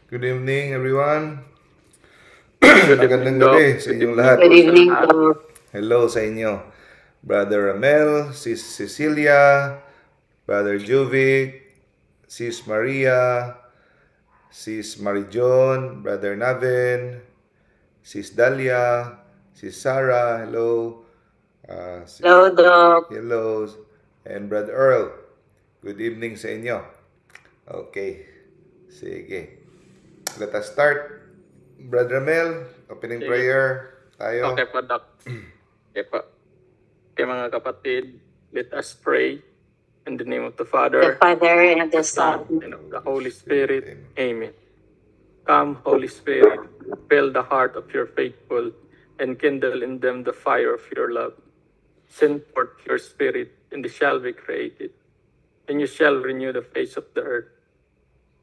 Good evening, everyone. Good Magandang evening, Doc. gabi sa Good inyong evening lahat. po Good sa evening lahat. po. Hello sa inyo. Brother Ramel, Sis Cecilia, Brother Jovic, Sis Maria, Sis Marijon, Brother Navin, Sis Dalia, Sis Sarah, hello. Hello, Doc. Hello. And Brother Earl, good evening sa inyo. Okay, sige. Let us start. Brother Ramel, opening Okay, prayer tayo. okay po, Doc. Okay po. Okay, mga kapatid, let us pray in the name of the The Father, Father and the the Son, Son. and of the Holy Spirit. Amen. Come, Holy Spirit, fill the heart of your faithful and kindle in them the fire of your love. Send forth your Spirit, and they shall be created, and you shall renew the face of the earth.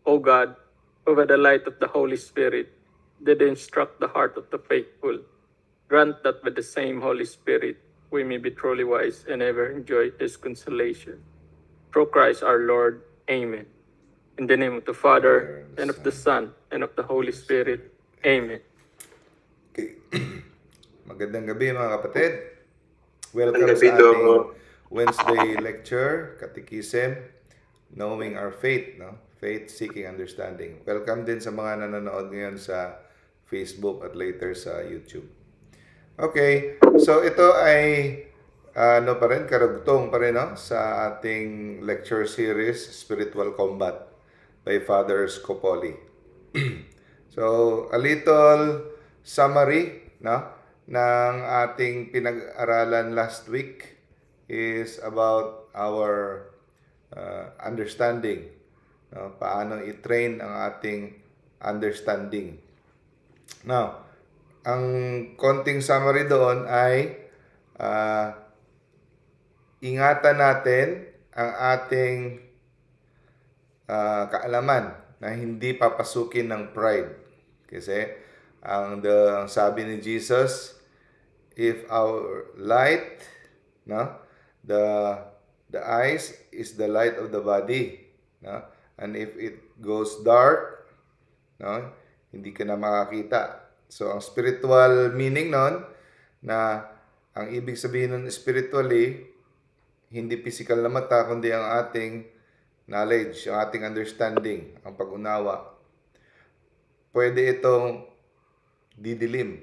O God, who by the light of the Holy Spirit did instruct the heart of the faithful, grant that by the same Holy Spirit we may be truly wise and ever enjoy His consolation. Through Christ our Lord. Amen. In the name of the Father, and of the Son, and of the Holy Spirit. Amen. Okay. Magandang gabi mga kapatid. Welcome sa ating Wednesday lecture, Catechism, Knowing Our Faith, no? Faith Seeking Understanding. Welcome din sa mga nanonood ngayon sa Facebook at later sa YouTube. Okay, so ito ay ano pa rin, karugtong pa rin no? Sa ating lecture series, Spiritual Combat by Father Scopoli. So, a little summary no, ng ating pinag-aralan last week is about our understanding. No? Paano i-train ang ating understanding. Now, ang konting summary doon ay ingatan natin ang ating kaalaman na hindi papasukin ng pride. Kasi ang sabi ni Jesus, if our light, no, the eyes is the light of the body, no, and if it goes dark, no, hindi ka na makakita. So ang spiritual meaning nun, na ang ibig sabihin nun spiritually, hindi physical na mata, kundi ang ating knowledge, ang ating understanding, ang pag-unawa. Pwede itong didilim.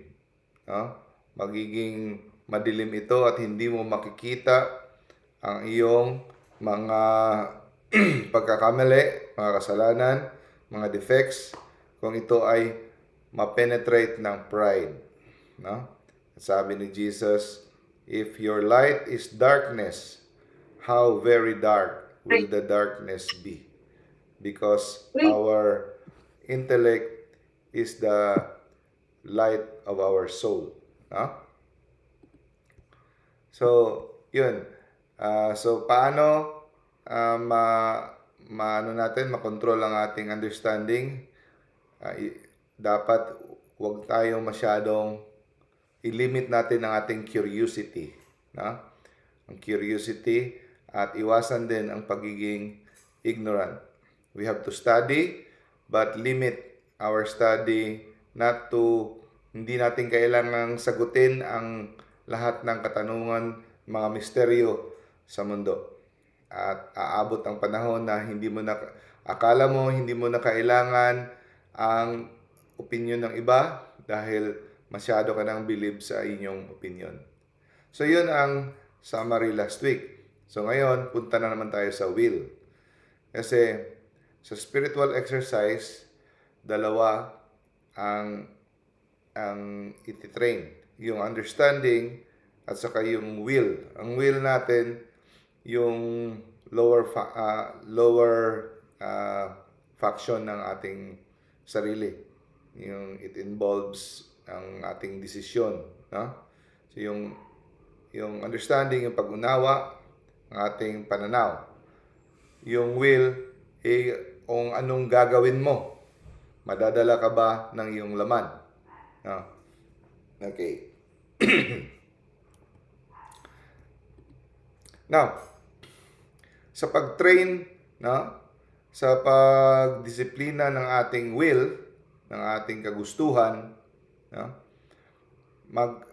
No? Magiging madilim ito at hindi mo makikita ang iyong mga pagkakamali, mga kasalanan, mga defects, kung ito ay ma-penetrate ng pride. No? Sabi ni Jesus, if your light is darkness, how very dark will the darkness be? Because our intellect is the light of our soul. No? So, yun. So, paano maano natin, makontrol ang ating understanding? Dapat huwag tayong masyadong i-limit natin ang ating curiosity. No? Ang curiosity at iwasan din ang pagiging ignorant. We have to study but limit our study not to, hindi natin kailangang sagutin ang lahat ng katanungan, mga misteryo sa mundo. At aabot ang panahon na akala mo hindi mo na kailangan ang opinion ng iba dahil masyado ka nang believe sa inyong opinion. So yun ang summary last week. So ngayon, punta na naman tayo sa will. Kasi sa spiritual exercise, dalawa ang ititrain. Yung understanding at saka yung will. Ang will natin, yung lower faction ng ating sarili. It involves ang ating desisyon. No? So yung understanding, yung pag-unawa, ang ating pananaw. Yung will, kung anong gagawin mo. Madadala ka ba ng iyong laman? No? Okay. Now, sa pag-train, no, sa pagdisiplina ng ating will, ng ating kagustuhan, no?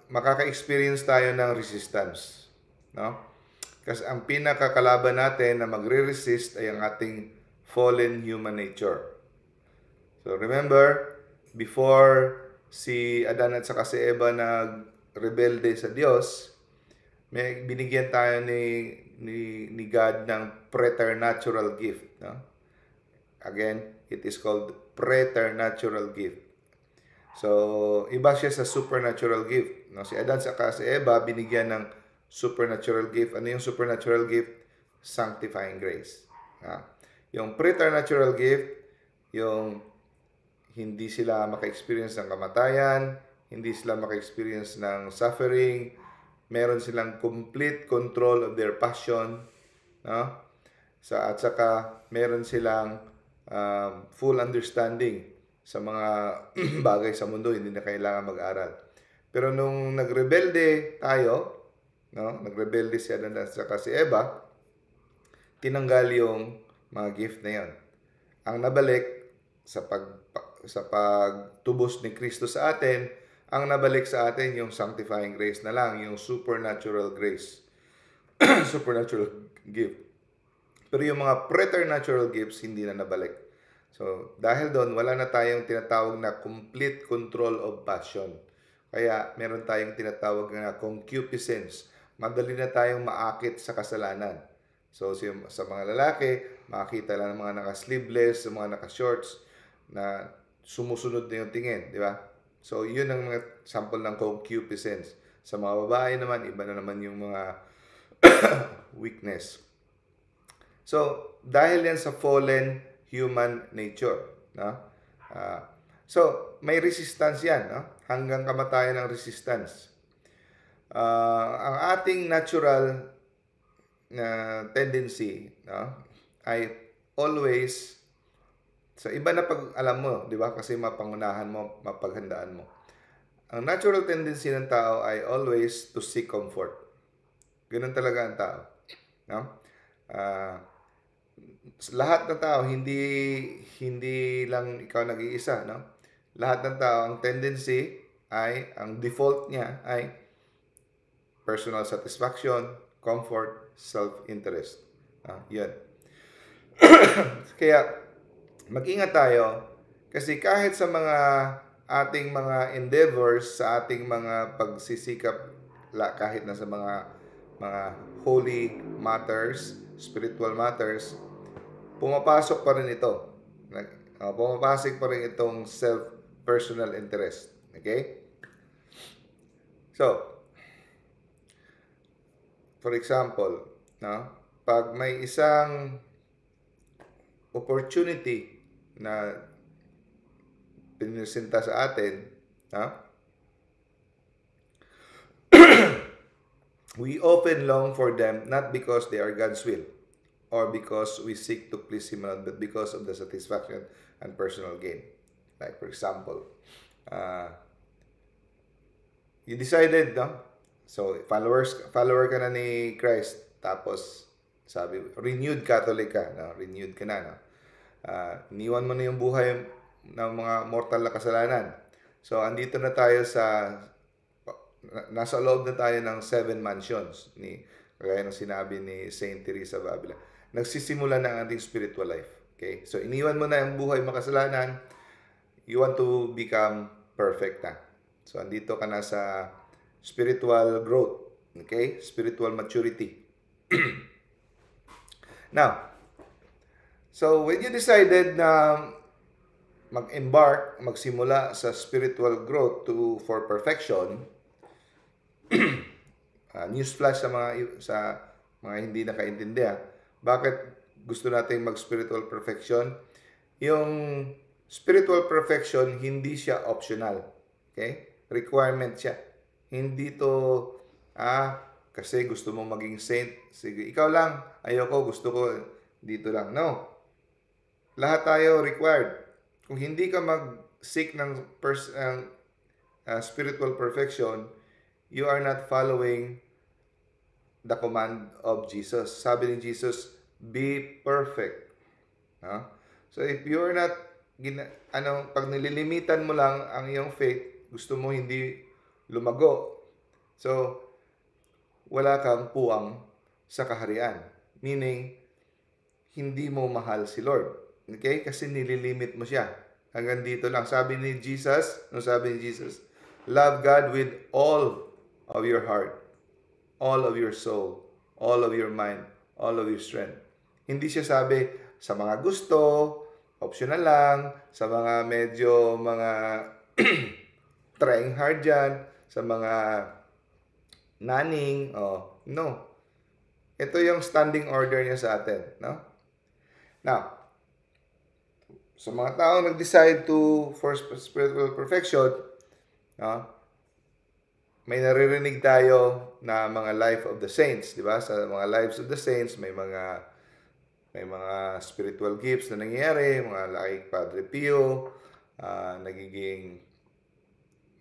Makaka-experience tayo ng resistance, no? Kasi ang pinakakalaban natin na magre-resist ay ang ating fallen human nature. So remember, before si Adan at saka si Eva nag-rebelde sa Diyos, may binigyan tayo ni God ng preternatural gift, no? Again, it is called preternatural gift. So, iba siya sa supernatural gift, no? Si Adan saka si Eva binigyan ng supernatural gift. Ano yung supernatural gift? Sanctifying grace. Yung preternatural gift, yung hindi sila maka-experience ng kamatayan, hindi sila maka-experience ng suffering, meron silang complete control of their passion, no? At saka meron silang full understanding sa mga bagay sa mundo, hindi na kailangan mag-aral. Pero nung nagrebelde tayo, no? Nagrebelde si Adan at saka si Eva, tinanggal yung mga gift na yon. Ang nabalik sa pagtubos ni Kristo sa atin, ang nabalik sa atin yung sanctifying grace na lang, yung supernatural grace. Supernatural gift. Pero yung mga preternatural gifts, hindi na nabalik. So, dahil doon, wala na tayong tinatawag na complete control of passion. Kaya, meron tayong tinatawag na concupiscence. Madali na tayong maakit sa kasalanan. So, sa mga lalaki, makikita lang ng mga naka-sleeveless, sa mga naka-shorts, na sumusunod na yung tingin, di ba? So, yun ang mga sample ng concupiscence. Sa mga babae naman, iba na naman yung mga weakness. So, dahil yan sa fallen human nature, no? So, may resistance yan, no? Hanggang kamatayan ng resistance. Ang ating natural na tendency, no, ay always, sa iba na pag alam mo, di ba? Kasi mapangunahan mo, mapaghandaan mo. Ang natural tendency ng tao ay always to seek comfort. Ganun talaga ang tao, no? Lahat ng tao, hindi lang ikaw nag-iisa, no? Lahat ng tao, ang tendency ay, ang default niya ay personal satisfaction, comfort, self-interest. Yan. Kaya, mag-ingat tayo kasi kahit sa mga ating mga endeavors, sa ating mga pagsisikap, kahit na sa mga holy matters, spiritual matters, pumapasok pa rin ito. Pumapasok pa rin itong self-personal interest. Okay? So, for example, no, pag may isang opportunity na pinipresenta sa atin, we often long for them not because they are God's will or because we seek to please Him, but because of the satisfaction and personal gain. Like, for example, you decided, no? So, follower ka na ni Christ, tapos, sabi, renewed Catholic ka, no? Renewed ka na, no? Iniwan mo na yung buhay ng mga mortal na kasalanan. So, andito na tayo nasa loob na tayo ng 7 mansions, kagaya ng sinabi ni Saint Teresa of Avila. Nagsisimula na ang ating spiritual life. Okay? So, iniwan mo na yung buhay makasalanan, you want to become perfect na. So, andito ka na sa spiritual growth. Okay? Spiritual maturity. Now, so when you decided na magsimula sa spiritual growth for perfection, newsflash sa mga hindi nakaintindihan, bakit gusto nating mag-spiritual perfection? Yung spiritual perfection, hindi siya optional. Okay? Requirement siya. Hindi to, kasi gusto mo maging saint, sige, ikaw lang, ayoko, gusto ko, dito lang. No. Lahat tayo required. Kung hindi ka mag-seek ng spiritual perfection, you are not following the command of Jesus. Sabi ni Jesus, be perfect. So if you are not pag nililimitan mo lang ang iyong faith, gusto mo hindi lumago. So, wala kang puwang sa kaharian. Meaning, hindi mo mahal si Lord. Okay? Kasi nililimit mo siya. Hanggang dito lang. Sabi ni Jesus, love God with all of your heart, all of your soul, all of your mind, all of your strength. Hindi siya sabi, sa mga gusto, optional lang, sa mga medyo trying hard dyan, sa mga naning, no. Ito yung standing order niya sa atin, no? Now, sa mga tao nag-decide for spiritual perfection, no, may naririnig tayo na mga life of the saints, di ba? Sa mga lives of the saints, may mga spiritual gifts na nangyayari, mga like Padre Pio,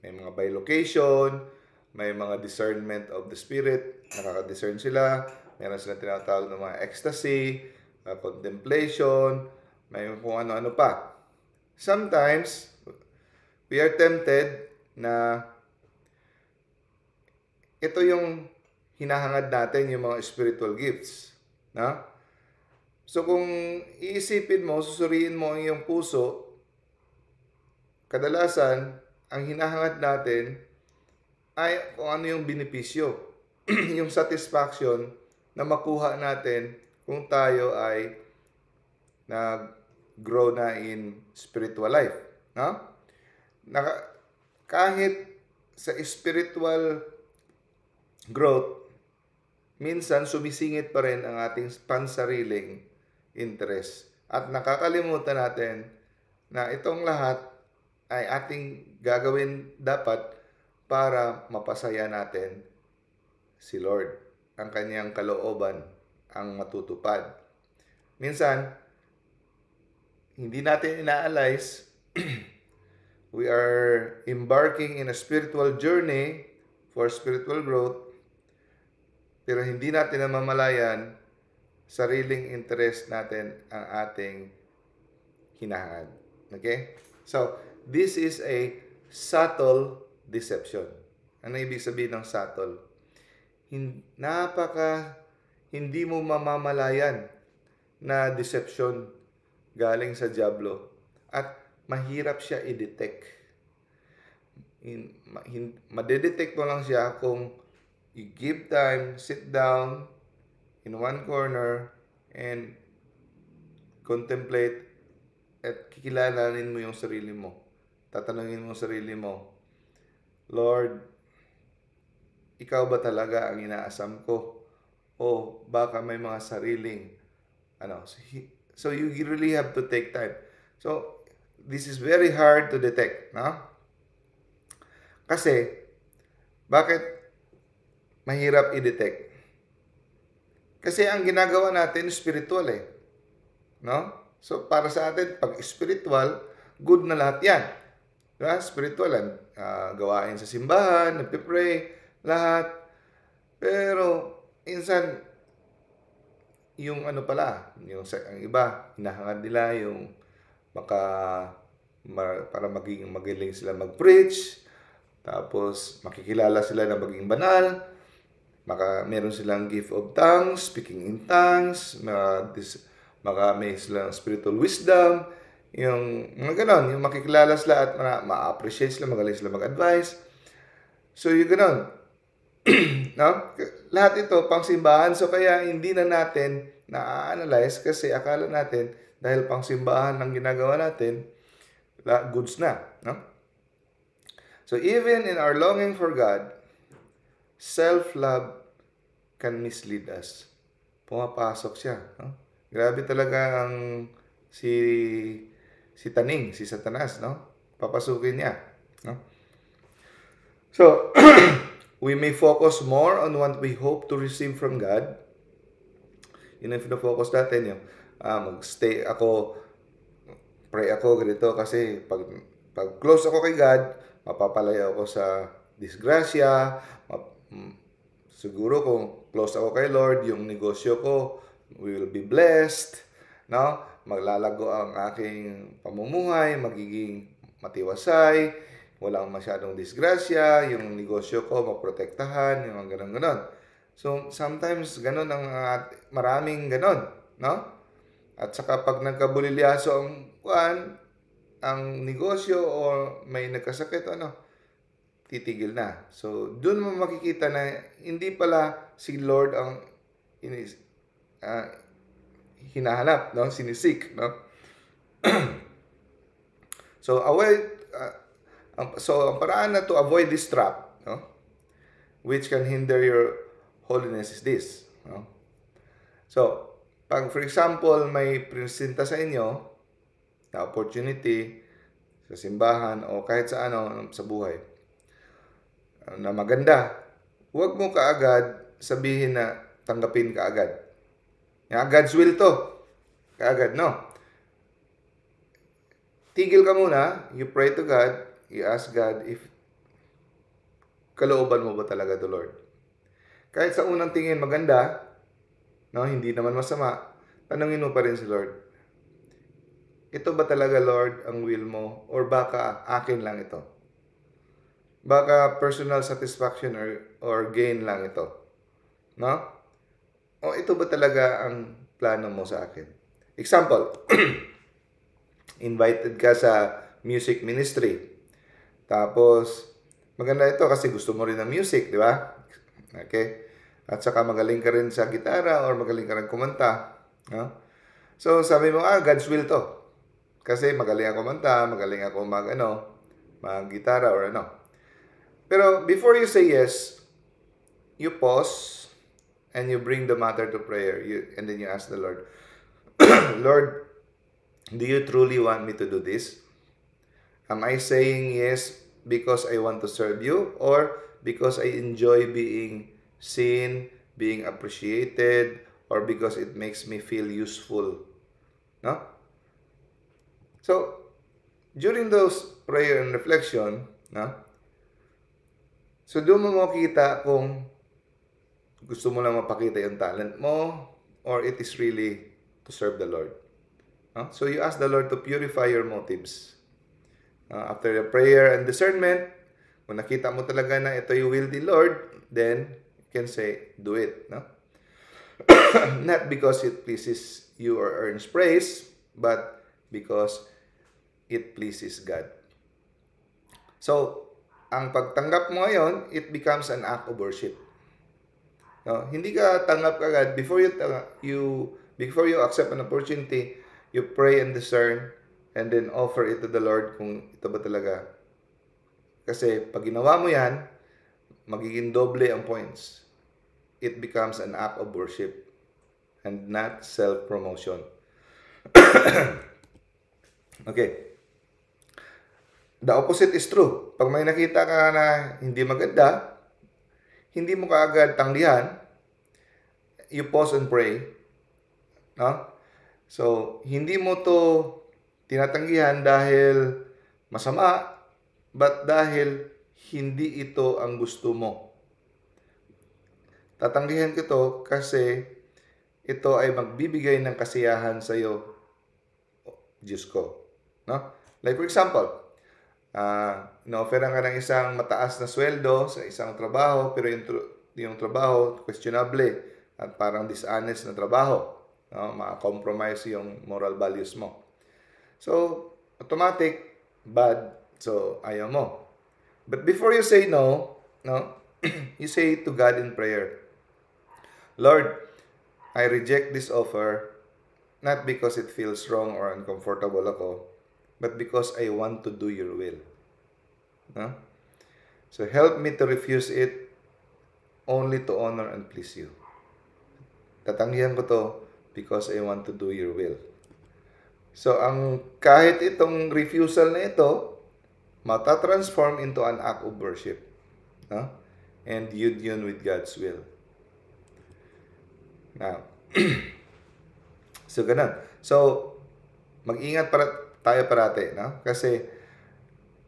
may mga bilocation, may mga discernment of the Spirit, nakaka-discern sila, meron silang tinatawag ng mga ecstasy, contemplation, may kung ano-ano pa. Sometimes, we are tempted na ito yung hinahangad natin, yung mga spiritual gifts. No? So kung iisipin mo, susuriin mo ang iyong puso, kadalasan, ang hinahangad natin ay kung ano yung benepisyo, yung satisfaction na makuha natin kung tayo ay nag-grow na in spiritual life. No? Kahit sa spiritual growth, minsan sumisingit pa rin ang ating pansariling interest. At nakakalimutan natin na itong lahat ay ating gagawin dapat para mapasaya natin si Lord. Ang kanyang kalooban ang matutupad. Minsan, hindi natin ina-realize we are embarking in a spiritual journey for spiritual growth, pero hindi natin namamalayan sariling interest natin ang ating hinahangad. Okay? So, this is a subtle deception. Ano ibig sabihin ng subtle? Hindi mo mamamalayan na deception galing sa diablo at mahirap siya i-detect. Madedetect mo lang siya kung you give time, sit down in one corner and contemplate at kikilalanin mo yung sarili mo. Tatanungin mo sarili mo, Lord, ikaw ba talaga ang inaasam ko? O baka may mga sariling so you really have to take time. So this is very hard to detect, no? Kasi bakit mahirap i-detect? Kasi ang ginagawa natin spiritual no? So para sa atin pag spiritual, good na lahat 'yan. Diba? Spiritual gawain sa simbahan, nagpe-pray, lahat. Pero minsan yung ang iba, hinahangad nila yung para maging magaling sila mag-preach, tapos makikilala sila na maging banal, meron silang gift of tongues, speaking in tongues, may silang spiritual wisdom, yung mga ganon, yung makikilala sila at ma-appreciate sila, magaling sila mag-advise. So yung ganon. No? Lahat ito pang simbahan, so kaya hindi na natin na-analyze kasi akala natin dahil pang simbahan ang ginagawa natin, goods na, no? So even in our longing for God, self-love can mislead us. Pumapasok siya, no? Grabe talaga ang si Satanas, no? Papasukin niya, no? So we may focus more on what we hope to receive from God. Yun ang focus natin yung mag-stay ako, pray ako, ganito. Kasi pag close ako kay God, mapapalayo ako sa disgrasya. Siguro kung close ako kay Lord, yung negosyo ko will be blessed. No? maglalago ang aking pamumuhay, magiging matiwasay, walang masyadong disgrasya, yung negosyo ko maprotektahan, yung ganon-ganon. So, sometimes ganon ang maraming ganon, no? At saka pag nagkabulilyaso ang negosyo o may nagkasakit, titigil na. So, doon mo makikita na hindi pala si Lord ang hinahanap, no? Sinisik, no? So, ang paraan na to avoid this trap, no? Which can hinder your holiness is this, no? So, pag for example, may presenta sa inyo na opportunity sa simbahan o kahit sa sa buhay na maganda, huwag mo kaagad sabihin na tanggapin kaagad. God's will to. Kaagad, no? Tigil ka muna, you pray to God, you ask God if kalooban mo ba talaga to, Lord. Kahit sa unang tingin maganda, no, hindi naman masama, tanungin mo pa rin si Lord. Ito ba talaga, Lord, ang will mo? Or baka akin lang ito? Baka personal satisfaction or gain lang ito? No? O ito ba talaga ang plano mo sa akin? Example, invited ka sa music ministry. Tapos, maganda ito kasi gusto mo rin ng music, di ba? Okay? At saka magaling ka rin sa gitara or magaling ka rin kumanta. No? So, sabi mo, God's will to. Kasi magaling ako kumanta, magaling ako mag-gitara or ano. Pero before you say yes, you pause and you bring the matter to prayer. And then you ask the Lord, Lord, do you truly want me to do this? Am I saying yes because I want to serve you or because I enjoy being seen, being appreciated, or because it makes me feel useful? No? So, during those prayer and reflection, no? So, doon mo makita kung gusto mo lang mapakita yung talent mo or it is really to serve the Lord. No? So, you ask the Lord to purify your motives. After the prayer and discernment, kung nakita mo talaga na ito yung will of Lord, then you can say, do it. No? Not because it pleases you or earns praise, but because it pleases God. So, ang pagtanggap mo ngayon, it becomes an act of worship. No? Hindi ka tanggap agad. Before you accept an opportunity, you pray and discern and then offer it to the Lord kung ito ba talaga. Kasi pag ginawa mo yan, magiging doble ang points. It becomes an act of worship and not self-promotion. Okay. The opposite is true. Pag may nakita ka na hindi maganda, hindi mo kaagad tanggihan, you pause and pray. No? So, hindi mo to tinatanggihan dahil masama, but dahil hindi ito ang gusto mo. Tatanggihan ko ito kasi ito ay magbibigay ng kasiyahan sa iyo, Diyos ko. No? Like for example, ino-offeran ka ng isang mataas na sweldo sa isang trabaho, pero yung trabaho questionable at parang dishonest na trabaho. No? Ma-compromise yung moral values mo. So, automatic, bad. So, ayaw mo. But before you say no, you say to God in prayer, Lord, I reject this offer, not because it feels wrong or uncomfortable ako, but because I want to do your will. No? So, help me to refuse it only to honor and please you. Tatanggihan ko to because I want to do your will. So, kahit itong refusal na ito, matatransform into an act of worship. No? And union with God's will. Now, so ganun. So, mag-ingat tayo parati, no? Kasi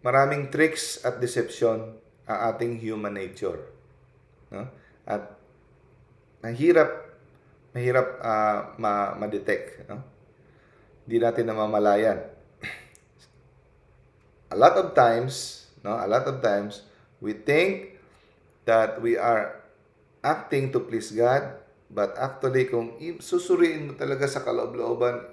maraming tricks at deception ang ating human nature, no? At mahirap ma-detect, no? hindi natin namamalayan. A lot of times, we think that we are acting to please God, but actually, kung susuriin mo talaga sa kaloob-looban,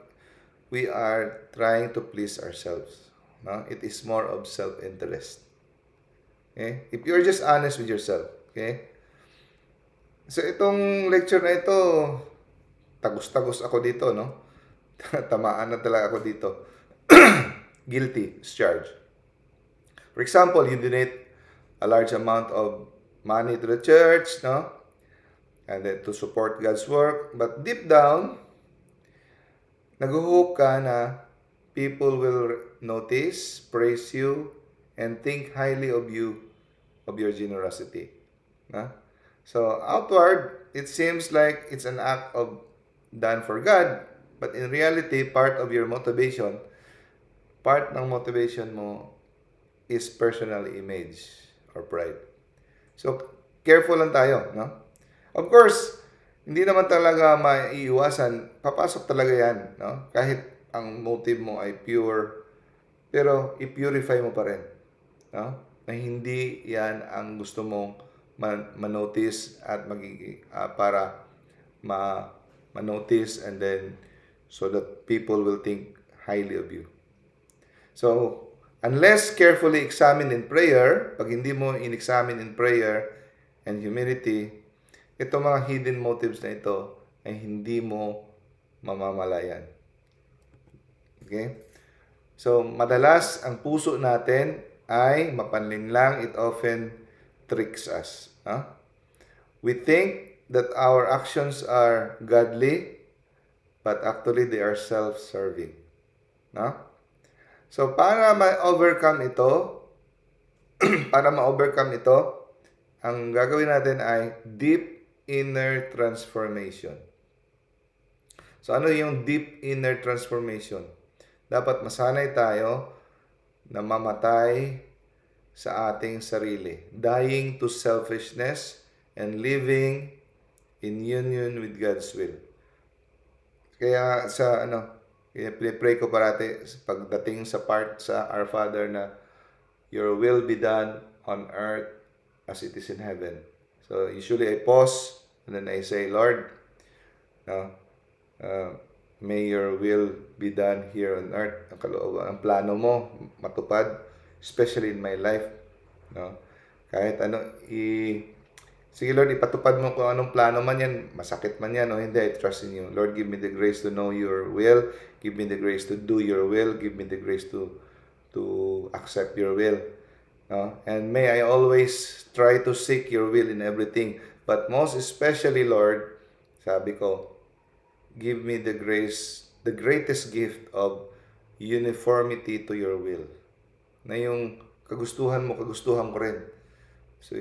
we are trying to please ourselves. No? It is more of self-interest. Okay? If you're just honest with yourself, okay? So, itong lecture na ito, tagus-tagus ako dito, no? Tamaan na talaga ako dito. Guilty as charged. For example, you donate a large amount of money to the church, no? And then to support God's work. But deep down, nag-hope ka na people will notice, praise you, and think highly of you, of your generosity. No? So, outward, it seems like it's an act of done for God. But in reality, part ng motivation mo is personal image or pride. So, careful lang tayo, no? Of course, hindi naman talaga maiiwasan, papasok talaga yan, no? Kahit ang motive mo ay pure, pero i-purify mo pa rin, no? Na hindi yan ang gusto mong ma-notice at para ma-notice and then so that people will think highly of you. So, unless carefully examined in prayer, pag hindi mo in-examine in prayer and humility, itong mga hidden motives na ito ay hindi mo mamamalayan. Okay? So, madalas ang puso natin ay mapanlinlang. It often tricks us. We think that our actions are godly, but actually they are self-serving. No? So, para ma-overcome ito, ang gagawin natin ay deep inner transformation. So, ano yung deep inner transformation? Dapat masanay tayo na mamatay sa ating sarili. Dying to selfishness and living in union with God's will. Kaya pray ko parati pagdating sa part sa Our Father na your will be done on earth as it is in heaven. So usually I pause and then I say, Lord, may your will be done here on earth. Ang plano mo matupad, especially in my life. No? Kahit sige Lord, ipatupad mo kung anong plano man yan, masakit man yan o hindi, I trust in you. Lord, give me the grace to know your will. Give me the grace to do your will. Give me the grace to accept your will. No? And may I always try to seek your will in everything. But most especially, Lord, sabi ko, give me the grace, the greatest gift of uniformity to your will. Na yung kagustuhan mo, kagustuhan ko rin. So,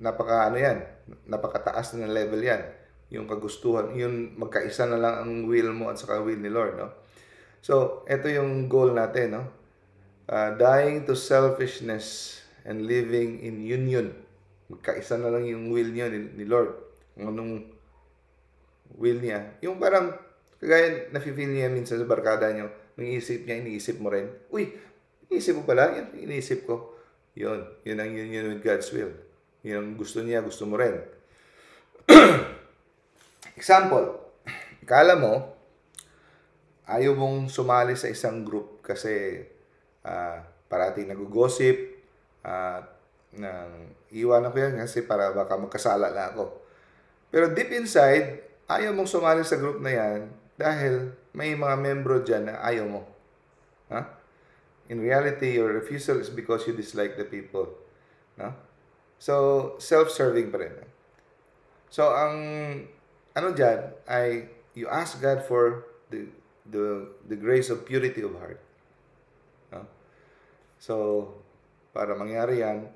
napakataas na level yan. Yung kagustuhan, yung magkaisa na lang ang will mo at saka will ni Lord, no? So, ito yung goal natin, no? Dying to selfishness and living in union. Magkaisa na lang yung will niya ni Lord. Kung anong will niya. Yung parang, kagaya na-feel niya minsan sa barkada niyo, nung isip niya, iniisip mo rin. Uy, iniisip mo pala? Yan, iniisip ko. Yun ang union with God's will. Yun ang gusto niya, gusto mo rin. Example, ikala mo, ayaw mong sumali sa isang group kasi parating nag-gossip, iwanan ko yan kasi para baka magkasala na ako. Pero deep inside, ayaw mong sumali sa group na yan dahil may mga membro dyan na ayaw mo. In reality, your refusal is because you dislike the people. So, self-serving pa rin. So, ang dyan ay you ask God for the grace of purity of heart. So, para mangyari yan,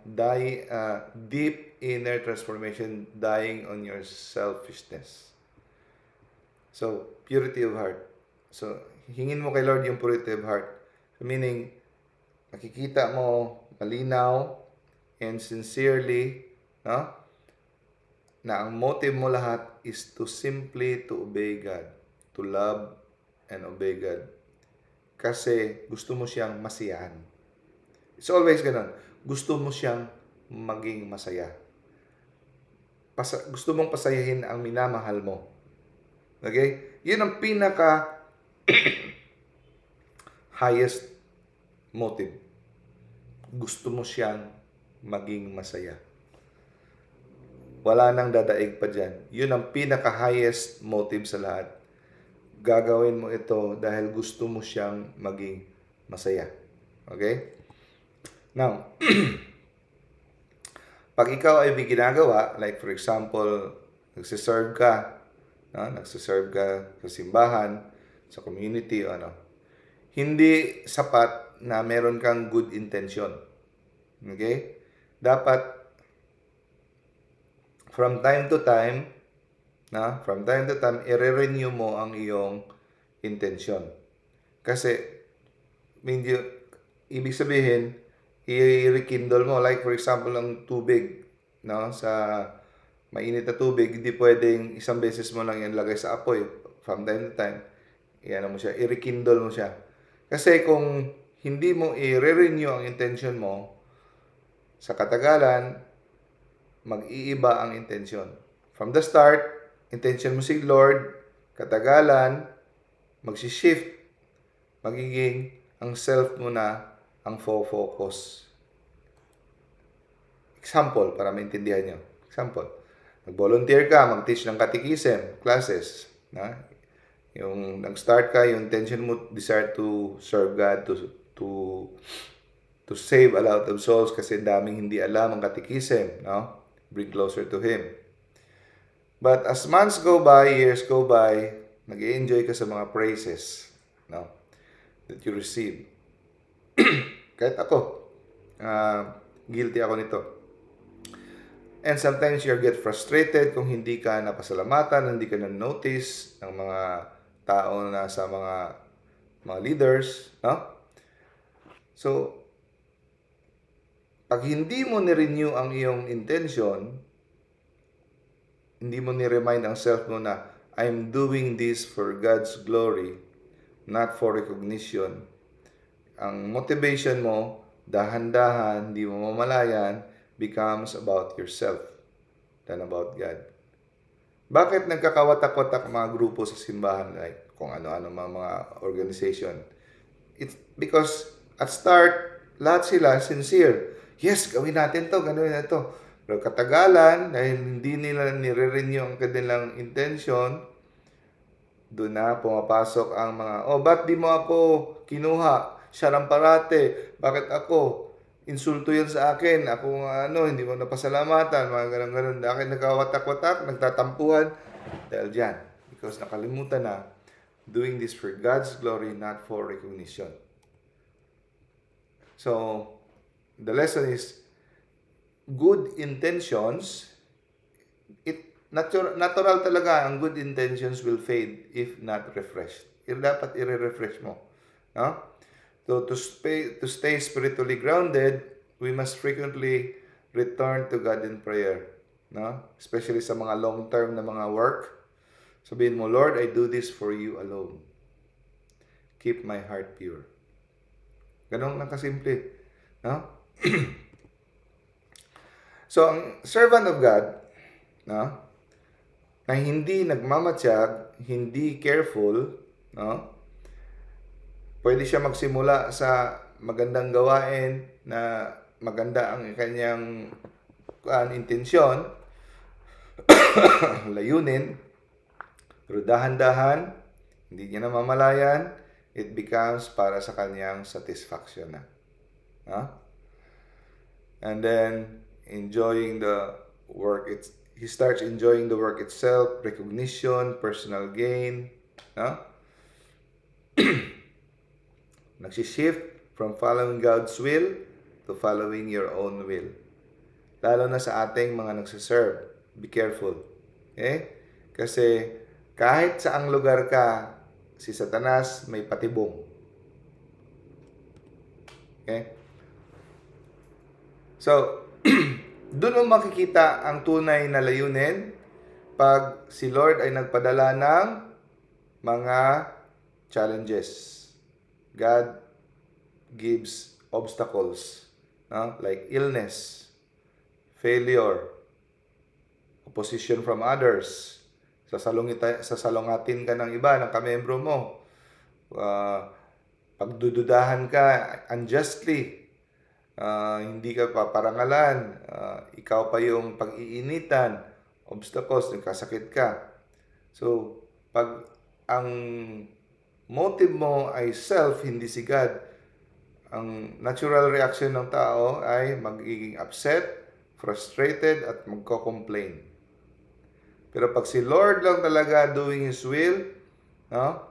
deep inner transformation, dying on your selfishness. So, purity of heart. So, hingin mo kay Lord yung purity of heart. Meaning, nakikita mo malinaw and sincerely, na ang motive mo lahat is to simply to obey God, to love and obey God. kasi gusto mo siyang masiyahan. It's always ganun. Gusto mo siyang maging masaya. Gusto mong pasayahin ang minamahal mo. Okay? Yun ang pinaka highest motive. Gusto mo siyang maging masaya. Wala nang dadaig pa dyan. Yun ang pinaka-highest motive sa lahat. Gagawin mo ito dahil gusto mo siyang maging masaya. Okay? Now, pag ikaw ay may ginagawa, like for example, nagsiserve ka, no? Nagsiserve ka sa simbahan, sa community, o ano, hindi sapat na meron kang good intention. Okay? Dapat, from time to time, i-renew mo ang iyong intention. Kasi, ibig sabihin, i-rekindle mo. Like for example, ang tubig, no? Sa mainit na tubig, hindi pwedeng isang beses mo lang ilagay sa apoy. From time to time, i-rekindle mo siya. Kasi kung hindi mo i-renew ang intention mo, sa katagalan, mag-iiba ang intention. From the start, intention mo si Lord, katagalan, mag-shift, magiging ang self mo na ang focus. Example, para maintindihan nyo. Example, nag-volunteer ka, mag-teach ng catechism, classes. Yung nag-start ka, yung intention mo, desire to serve God, to save a lot of souls kasi daming hindi alam ang catechism. No? Bring closer to Him. But as months go by, years go by, nag-i-enjoy ka sa mga praises, no? That you receive. Kahit ako, guilty ako nito. And sometimes you get frustrated kung hindi ka napasalamatan, hindi ka na-notice ng mga tao na sa mga leaders, no? So, pag hindi mo ni-renew ang iyong intention, hindi mo ni-remind ang self mo na I'm doing this for God's glory, not for recognition. Ang motivation mo, dahan-dahan, hindi mo mamalayan, becomes about yourself than about God. Bakit nagkakawatak-watak mga grupo sa simbahan, like kung ano-ano mga organization? It's because at start, lahat sila sincere. Yes, gawin natin to, gawin natin to. Pero katagalan, dahil hindi nila nire-renew ang kanilang intention, doon na pumapasok ang mga, ba't di mo ako kinuha? Siya lang parate. Bakit ako? Insulto yan sa akin. Ako hindi mo napasalamatan. Mga ganun-ganun. Dahil nagkawatak-watak, nagtatampuhan. Dahil dyan. Because nakalimutan na, doing this for God's glory, not for recognition. So, the lesson is, good intentions, natural talaga, ang good intentions will fade if not refreshed. Dapat i-refresh mo. No? So, to stay spiritually grounded, we must frequently return to God in prayer. No? Especially sa mga long-term na mga work. Sabihin mo, Lord, I do this for you alone. Keep my heart pure. Ganun lang kasimple. No? So, ang servant of God, no, na hindi nagmamatsyag, hindi careful, no, pwede siya magsimula sa magandang gawain na maganda ang kanyang intensyon, layunin, pero dahan-dahan, hindi niya namamalayan, it becomes para sa kanyang satisfaction na. No? And then, enjoying the work, he starts enjoying the work itself, recognition, personal gain, no? Nagsishift from following God's will to following your own will. Lalo na sa ating mga nagsiserve, be careful. Okay? Kasi kahit saang lugar ka, si Satanas may patibong. Okay? So, doon mo makikita ang tunay na layunin pag si Lord ay nagpadala ng mga challenges. God gives obstacles, no? Like illness, failure, opposition from others, sasalungatin ka ng iba, ng kamembro mo, pagdududahan ka unjustly, hindi ka paparangalan, ikaw pa yung pag-iinitan, obstacles, nagkasakit ka. So, pag ang motive mo ay self, hindi si God, ang natural reaction ng tao ay magiging upset, frustrated, at magko-complain. Pero pag si Lord lang talaga doing His will, no,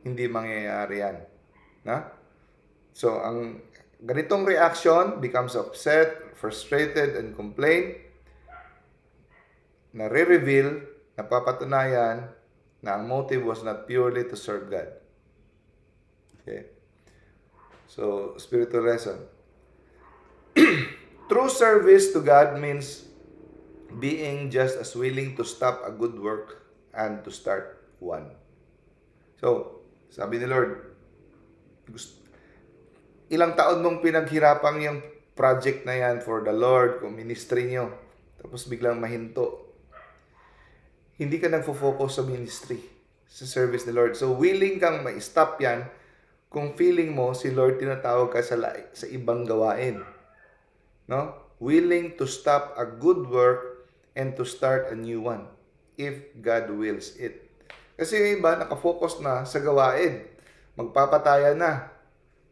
hindi mangyayari yan. No? So, ang ganitong reaction becomes upset, frustrated, and complain, nare-reveal, napapatunayan na ang motive was not purely to serve God. Okay? So, spiritual lesson. True service to God means being just as willing to stop a good work and to start one. So, sabi ni Lord, ilang taon mong pinaghirapan yung project na yan for the Lord, kung ministry nyo, tapos biglang mahinto. Hindi ka nagfo-focus sa ministry, sa service ni Lord. So, willing kang ma-stop yan kung feeling mo si Lord tinatawag ka sa ibang gawain. No? Willing to stop a good work and to start a new one if God wills it. Kasi yung iba nakafocus na sa gawain. Magpapataya na,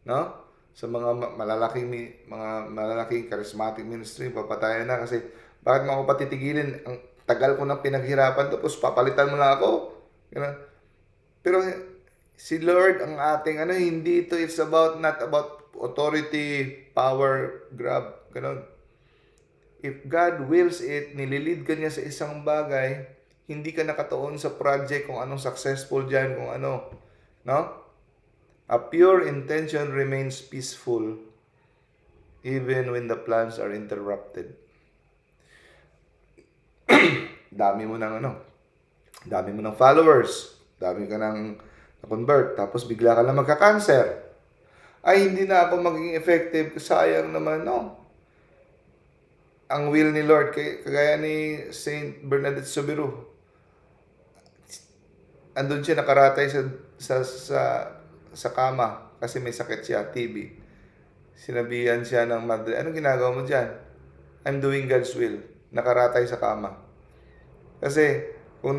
no? Sa mga malalaking charismatic ministry, papataya na kasi bakit mo ako patitigilin? Ang tagal ko nang pinaghirapan tapos papalitan mo na ako. Pero si Lord ang ating hindi ito, it's not about authority, power, grab, ganun. If God wills it, nililid ka niya sa isang bagay, hindi ka nakatuon sa project kung anong successful dyan, kung ano, no? A pure intention remains peaceful even when the plans are interrupted. Dami mo ng followers, dami ka ng na-convert, tapos bigla ka na magka-cancer. Ay, hindi na ako maging effective, sayang naman, no? Ang will ni Lord, kagaya ni Saint Bernadette Soberón, andun siya nakaratay sa kama kasi may sakit siya, TB. Sinabihan siya ng madre, anong ginagawa mo dyan? I'm doing God's will. Nakaratay sa kama. Kasi kung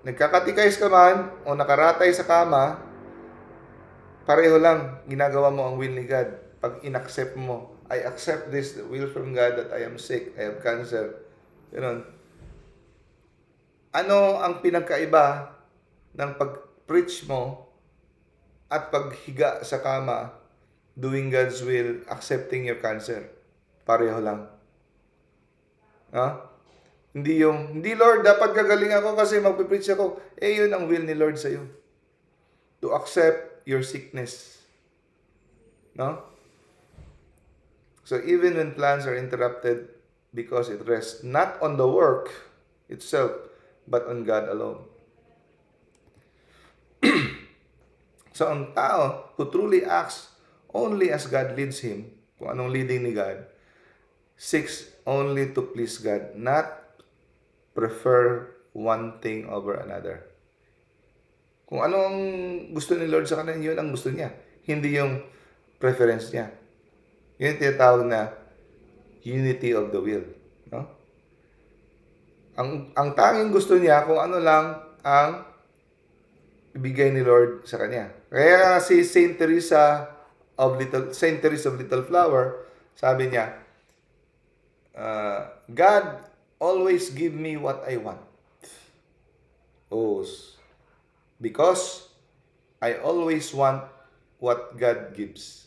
nagkakatikais ka man o nakaratay sa kama, pareho lang, ginagawa mo ang will ni God. Pag in-accept mo, I accept this will from God that I am sick, I have cancer. Ganun. Ano ang pinagkaiba ng pag-preach mo at paghiga sa kama, doing God's will, accepting your cancer? Pareho lang. Hindi Lord, dapat gagaling ako kasi magpipreach ako. Yun ang will ni Lord sa'yo. To accept your sickness. No? So even when plans are interrupted because it rests not on the work itself, but on God alone. So ang tao who truly acts only as God leads him, kung anong leading ni God, seeks only to please God, not prefer one thing over another. Kung ano ang gusto ni Lord sa kanya, yun ang gusto niya. Hindi yung preference niya. Yun yung tinatawag na unity of the will. No? Ang tanging gusto niya, kung ano lang ang ibigay ni Lord sa kanya. Kaya si Saint Teresa of Little Flower, sabi niya, God always give me what I want. Because I always want what God gives.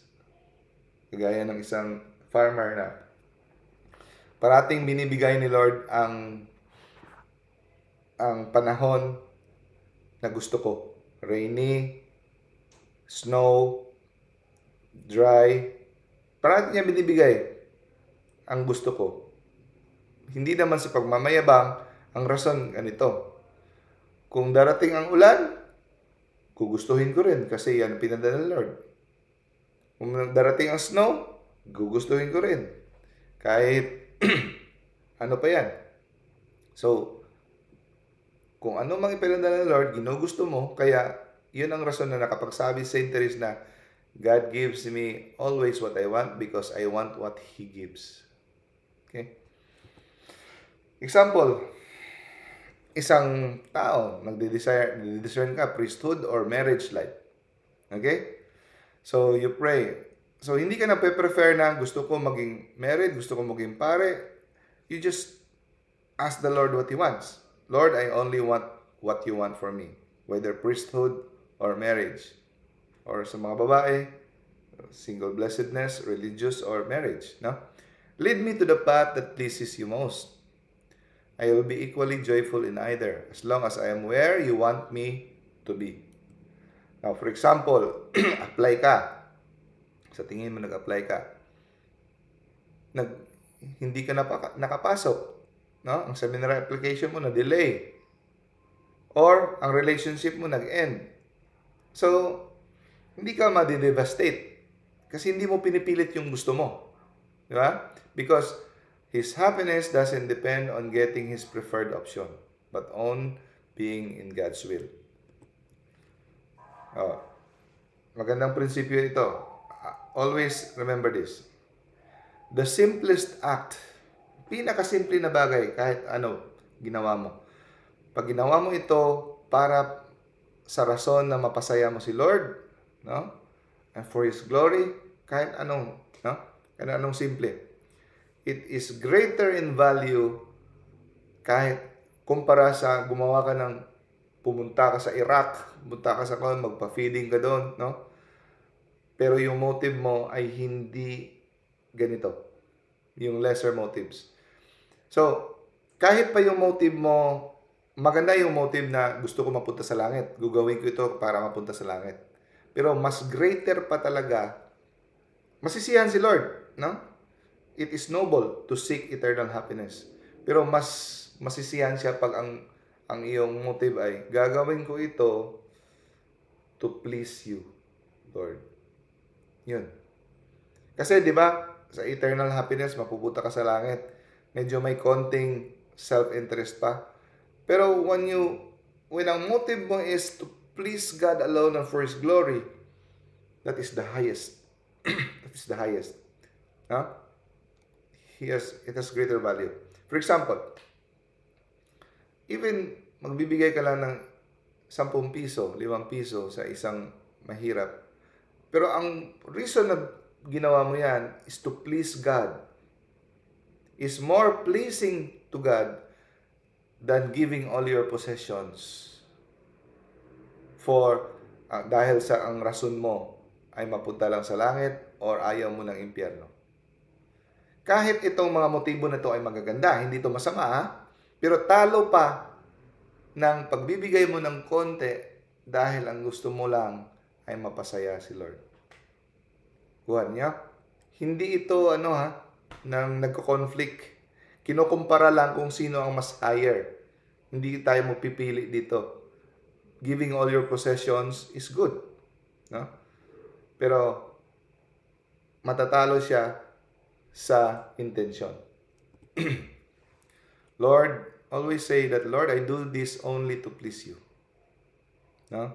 Kagaya ng isang farmer na parating binibigay ni Lord ang panahon na gusto ko. Rainy, snow, dry. Parating niya binibigay ang gusto ko. Hindi naman sa pagmamayabang, ang rason ganito. Kung darating ang ulan, gugustuhin ko rin kasi yan pinadala ng Lord. Kung darating ang snow, gugustuhin ko rin. Kahit ano pa yan. So, kung ano mang ipinadala ng Lord, ginugusto mo, kaya yun ang rason na nakapagsabi sa Saint Therese na God gives me always what I want because I want what He gives. Okay? Example, isang tao, nagdi-discern ka, priesthood or marriage life. Okay? So, you pray. So, hindi ka na prefer na gusto ko maging married, gusto ko maging pare. You just ask the Lord what He wants. Lord, I only want what You want for me. Whether priesthood or marriage. Or sa mga babae, single blessedness, religious, or marriage. No? Lead me to the path that pleases You most. I will be equally joyful in either, as long as I am where You want me to be. Now, for example, apply ka. Sa tingin mo nag-apply ka. Hindi ka nakapasok. No? Ang seminar application mo na-delay. Or, ang relationship mo nag-end. So, hindi ka ma-devastate. Kasi hindi mo pinipilit yung gusto mo. Di ba? Because his happiness doesn't depend on getting his preferred option, but on being in God's will. Magandang prinsipyo ito. Always remember this. The simplest act, pinakasimple na bagay, kahit ano ginawa mo. Pag ginawa mo ito para sa rason na mapasaya mo si Lord, no? And for His glory, kahit anong, no? Kahit anong simple. It is greater in value kahit kumpara sa gumawa ka ng pumunta ka sa Iraq, pumunta ka sa kung magpa-feeding ka doon, no? Pero yung motive mo ay hindi ganito. Yung lesser motives. So, kahit pa yung motive mo, maganda yung motive na gusto ko mapunta sa langit. Gugawin ko ito para mapunta sa langit. Pero mas greater pa talaga, masisiyahan si Lord, no? It is noble to seek eternal happiness. Pero mas masisiyahan siya pag ang iyong motive ay, gagawin ko ito to please You, Lord. Yun. Kasi, di ba, sa eternal happiness, mapupunta ka sa langit. Medyo may konting self-interest pa. Pero when ang motive mo is to please God alone and for His glory, that is the highest. That is the highest. Huh? It has greater value. For example, even magbibigay ka lang ng 10 piso, 5 piso sa isang mahirap. Pero ang reason na ginawa mo yan is to please God. Is more pleasing to God than giving all your possessions for dahil sa ang rason mo ay mapunta lang sa langit or ayaw mo ng impyerno. Kahit itong mga motibo na ito ay magaganda, hindi ito masama, ha? Pero talo pa ng pagbibigay mo ng konti dahil ang gusto mo lang ay mapasaya si Lord. Kuhan niya? Hindi ito nang nagko-conflict. Kinukumpara lang kung sino ang mas higher. Hindi tayo magpipili dito. Giving all your possessions is good. No? Pero matatalo siya sa intention. Lord, always say that, Lord, I do this only to please You. No?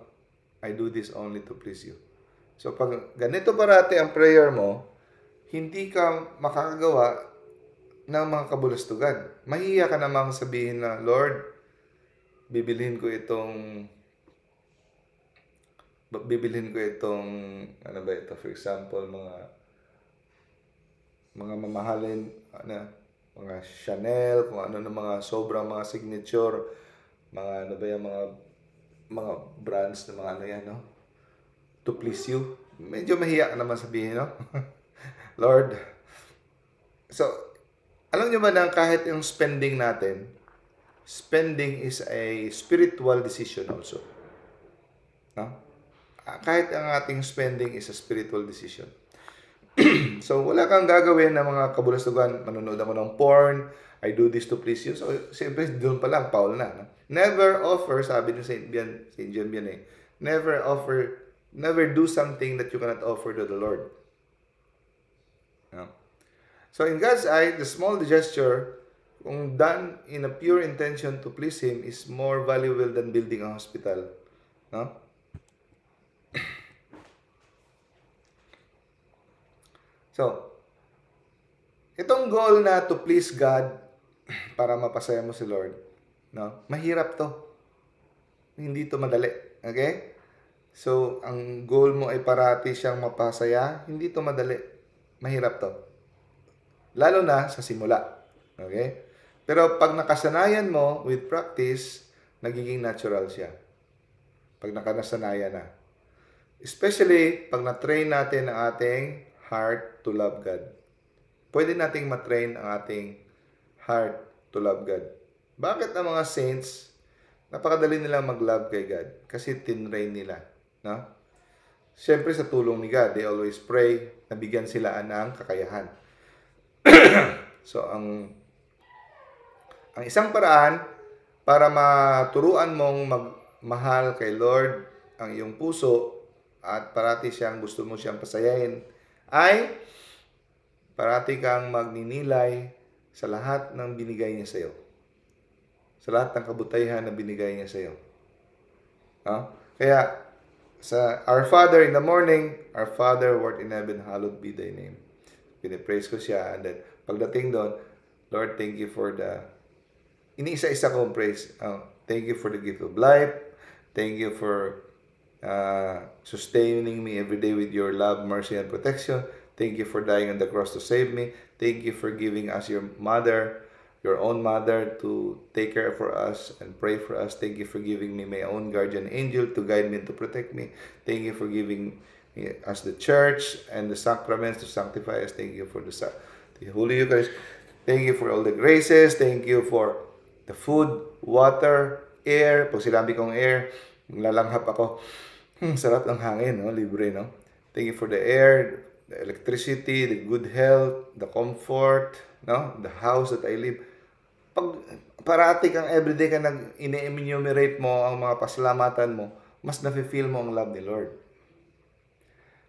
I do this only to please You. So, pag ganito parati ang prayer mo, hindi ka makakagawa ng mga kabulastugan. Mahiya ka namang sabihin na, Lord, bibilhin ko itong, ano ba ito, for example, mga mamahalin, mga Chanel, kung ano na mga sobrang mga signature, mga ano ba yan, mga brands na mga ano yan, no? To please You. Medyo mahiya ka naman sabihin, no? Lord. So, alam nyo ba na kahit yung spending natin, spending is a spiritual decision also. No? Kahit ang ating spending is a spiritual decision. So, wala kang gagawin ng mga kabulastugan. Manonood ako ng porn. I do this to please You. So, siyempre, doon pa lang, Paul na. No? Never offer, sabi ni Saint John Vianney, never do something that you cannot offer to the Lord. No? So in God's eye, the small gesture, kung done in a pure intention to please Him, is more valuable than building a hospital. No? So, itong goal na to please God para mapasaya mo si Lord, no? Mahirap to. Hindi to madali. Okay? So, ang goal mo ay parati siyang mapasaya, hindi to madali. Mahirap to. Lalo na sa simula. Okay? Pero pag nakasanayan mo with practice, nagiging natural siya. Pag nakasanayan na. Especially pag na-train natin ang ating heart to love God. Pwede nating matrain ang ating heart to love God. Bakit ang mga saints, napakadali nilang mag-love kay God? Kasi tinrain nila. No? Siyempre sa tulong ni God, they always pray na bigyan sila ng kakayahan. So, ang isang paraan para maturuan mong magmahal kay Lord ang iyong puso at parati gusto mo siyang pasayahin ay parati kang magninilay sa lahat ng binigay niya sa iyo. Sa lahat ng kabutihan na binigay niya sa iyo. No? Kaya, sa Our Father in the morning, Our Father who art in heaven, hallowed be thy name. Pinipraise ko siya. And then, pagdating doon, Lord, thank you for the... Iniisa-isa kong praise. Thank you for the gift of life. Thank you for sustaining me every day with your love, mercy, and protection. Thank you for dying on the cross to save me. Thank you for giving us your mother, your own mother, to take care for us and pray for us. Thank you for giving me my own guardian angel to guide me and to protect me. Thank you for giving us the church and the sacraments to sanctify us. Thank you for the Holy Eucharist. Thank you for all the graces. Thank you for the food, water, air. Pag sinabi kong air, lalanghap ako. Sarap ng hangin, no? Libre, no? Thank you for the air, the electricity, the good health, the comfort, no? The house that I live. Pag parati kang everyday ka ini-enumerate mo ang mga pasalamatan mo, mas nafe-feel mo ang love ni Lord.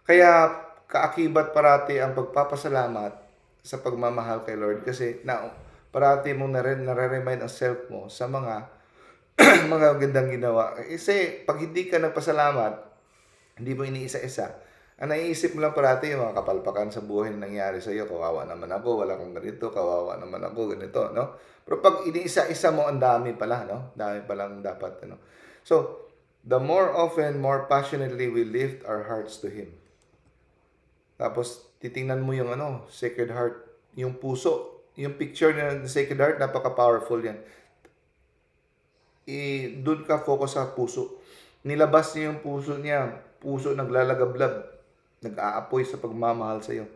Kaya kaakibat parati ang pagpapasalamat sa pagmamahal kay Lord kasi parati mong nare-remind ang self mo sa mga mga gandang ginawa. Kasi pag hindi ka nagpasalamat, hindi mo iniisa-isa, ang naiisip mo lang parati yung mga kapalpakan sa buhay na nangyari sa iyo. Kawawa naman ako, wala kang ganito, kawawa naman ako, ganito, no? Pero pag iniisa-isa mo, ang dami pala, no? Dami palang dapat, no? So, the more often, more passionately we lift our hearts to Him. Tapos, titingnan mo yung Sacred Heart, yung puso, yung picture ng Sacred Heart, napaka-powerful yan. Doon ka focus sa puso. Nilabas niya yung puso niya. Puso naglalagablab. Nag-aapoy sa pagmamahal sa iyo.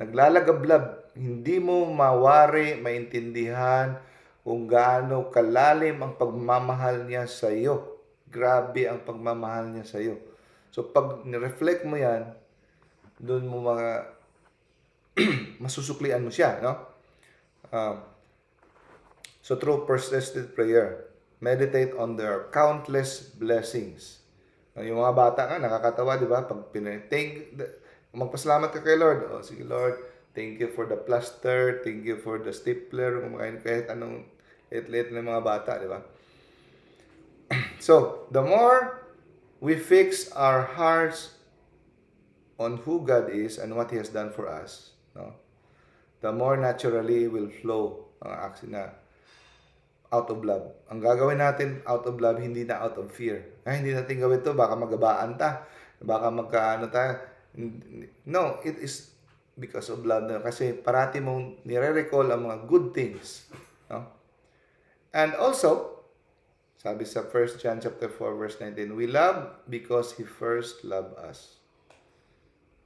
Naglalagablab. Hindi mo mawari, maintindihan kung gaano kalalim ang pagmamahal niya sa iyo. Grabe ang pagmamahal niya sa iyo. So pag ni-reflect mo yan, doon mo masusuklian mo siya, no? So through persistent prayer, meditate on their countless blessings. Yung mga bata nga, nakakatawa, di ba? Pag magpasalamat ka kay Lord. Oh, sige Lord, thank you for the plaster, thank you for the stapler, kahit anong liit ng mga bata, di ba? So, the more we fix our hearts on who God is and what He has done for us, no? The more naturally will flow ang action na out of love. Ang gagawin natin out of love, hindi na out of fear. Hindi natin gawin to, baka magabaan ta. Baka tayo. No, it is because of love na. Kasi parati mong nire-recall ang mga good things. No? And also, sabi sa 1 John chapter 4 verse 19, we love because He first loved us.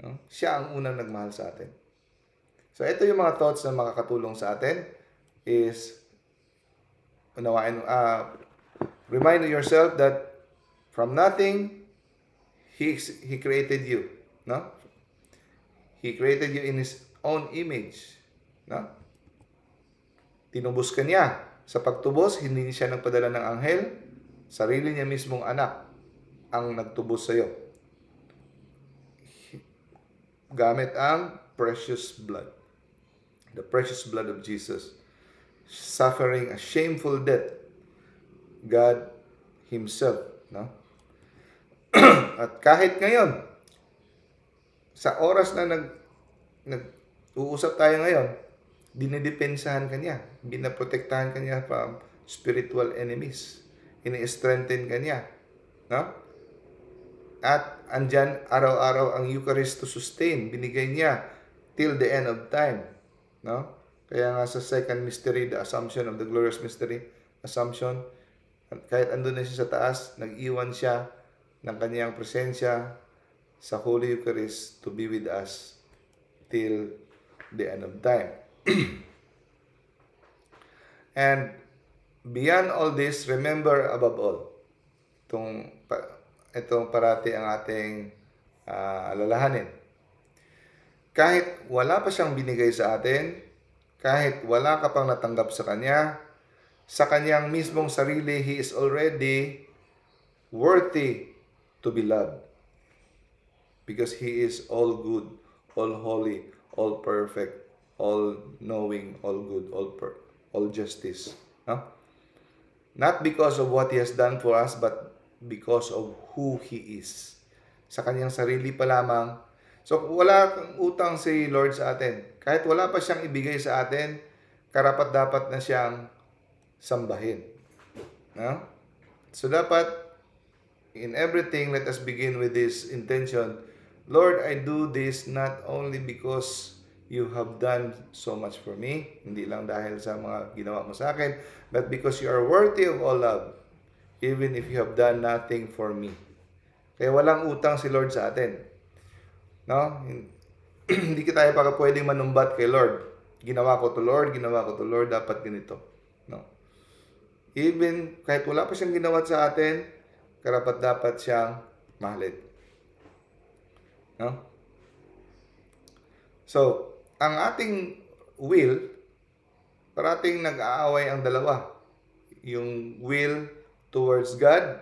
No? Siya ang unang nagmahal sa atin. So, ito yung mga thoughts na makakatulong sa atin is remind yourself that from nothing, He created you. No? He created you in His own image. No? Tinubos ka niya. Sa pagtubos, hindi siya nagpadala ng anghel. Sarili niya mismong anak ang nagtubos sa iyo. gamit ang precious blood. The precious blood of Jesus. Suffering a shameful death. God Himself. No? At kahit ngayon, sa oras na nag-uusap tayo ngayon, dinidepensahan kanya, binaprotektahan kanya from spiritual enemies. Ini-strengthen kanya. No? At andyan araw-araw ang Eucharist to sustain. Binigay niya till the end of time. No? Kaya nga sa second mystery, the Assumption of the Glorious Mystery, Assumption, kahit andun na siya sa taas, nag-iwan siya ng kanyang presensya sa Holy Eucharist to be with us till the end of time. And beyond all this, remember above all, itong parati ang ating alalahanin. Kahit wala pa siyang binigay sa atin, kahit wala ka pang natanggap sa kanyang mismong sarili, He is already worthy to be loved. Because He is all good, all holy, all perfect, all knowing, all good, all justice. No? Not because of what He has done for us, but because of who He is. Sa kanyang sarili pa lamang. So, wala kang utang si Lord sa atin. Kahit wala pa siyang ibigay sa atin, karapat-dapat na siyang sambahin. No? So, dapat, in everything, let us begin with this intention. Lord, I do this not only because You have done so much for me, hindi lang dahil sa mga ginawa mo sa akin, but because You are worthy of all love, even if You have done nothing for me. Kaya walang utang si Lord sa atin. No? Hindi tayo pwedeng manumbat kay Lord. Ginawa ko to Lord, dapat ganito. No? Even kahit wala pa siyang ginawa sa atin, karapat-dapat siyang mahalin. No? So, ang ating will, parating nag-aaway ang dalawa. Yung will towards God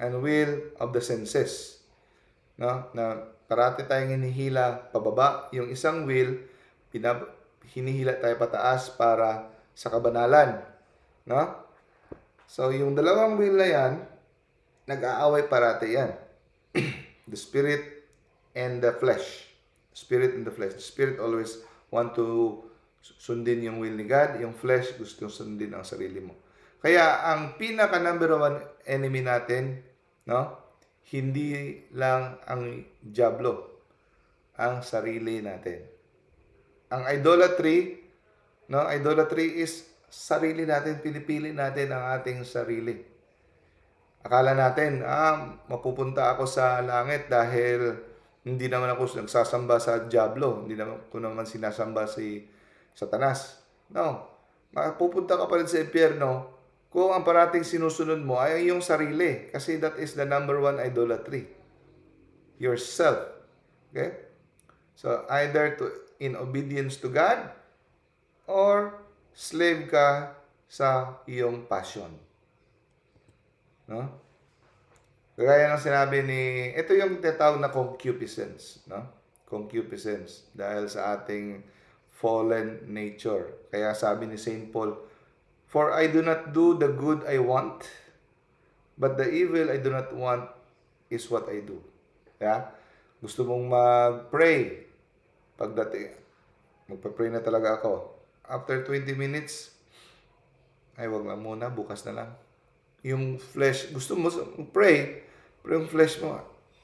and will of the senses. No? Na parati tayong hinihila pababa. Yung isang will, hinihila tayo pataas para sa kabanalan. No? So, yung dalawang will na yan, nag-aaway parati yan. The spirit and the flesh. Spirit and the flesh. The spirit always want to sundin yung will ni God. Yung flesh gusto sundin ang sarili mo. Kaya ang pinaka number one enemy natin, no? Hindi lang ang diablo, ang sarili natin. Ang idolatry, no? Idolatry is sarili natin, pinipili natin ang ating sarili. Akala natin, mapupunta ako sa langit dahil hindi naman ako nagsasamba sa diablo, hindi naman ko sinasamba si Satanas. No. Mapupunta ka pa rin sa impyerno kung ang parating sinusunod mo ay yung sarili. Kasi that is the number one idolatry. Yourself. Okay? So, either in obedience to God or slave ka sa iyong passion. No? Kagaya ng sinabi ito yung tinatawag na concupiscence. No? Concupiscence. Dahil sa ating fallen nature. Kaya sabi ni St. Paul, "For I do not do the good I want, but the evil I do not want is what I do." Yeah? Gusto mong mag-pray. Pagdating, magpa-pray na talaga ako. After 20 minutes, ay wag lang muna, bukas na lang. Yung flesh, gusto mo pray, pero yung flesh mo,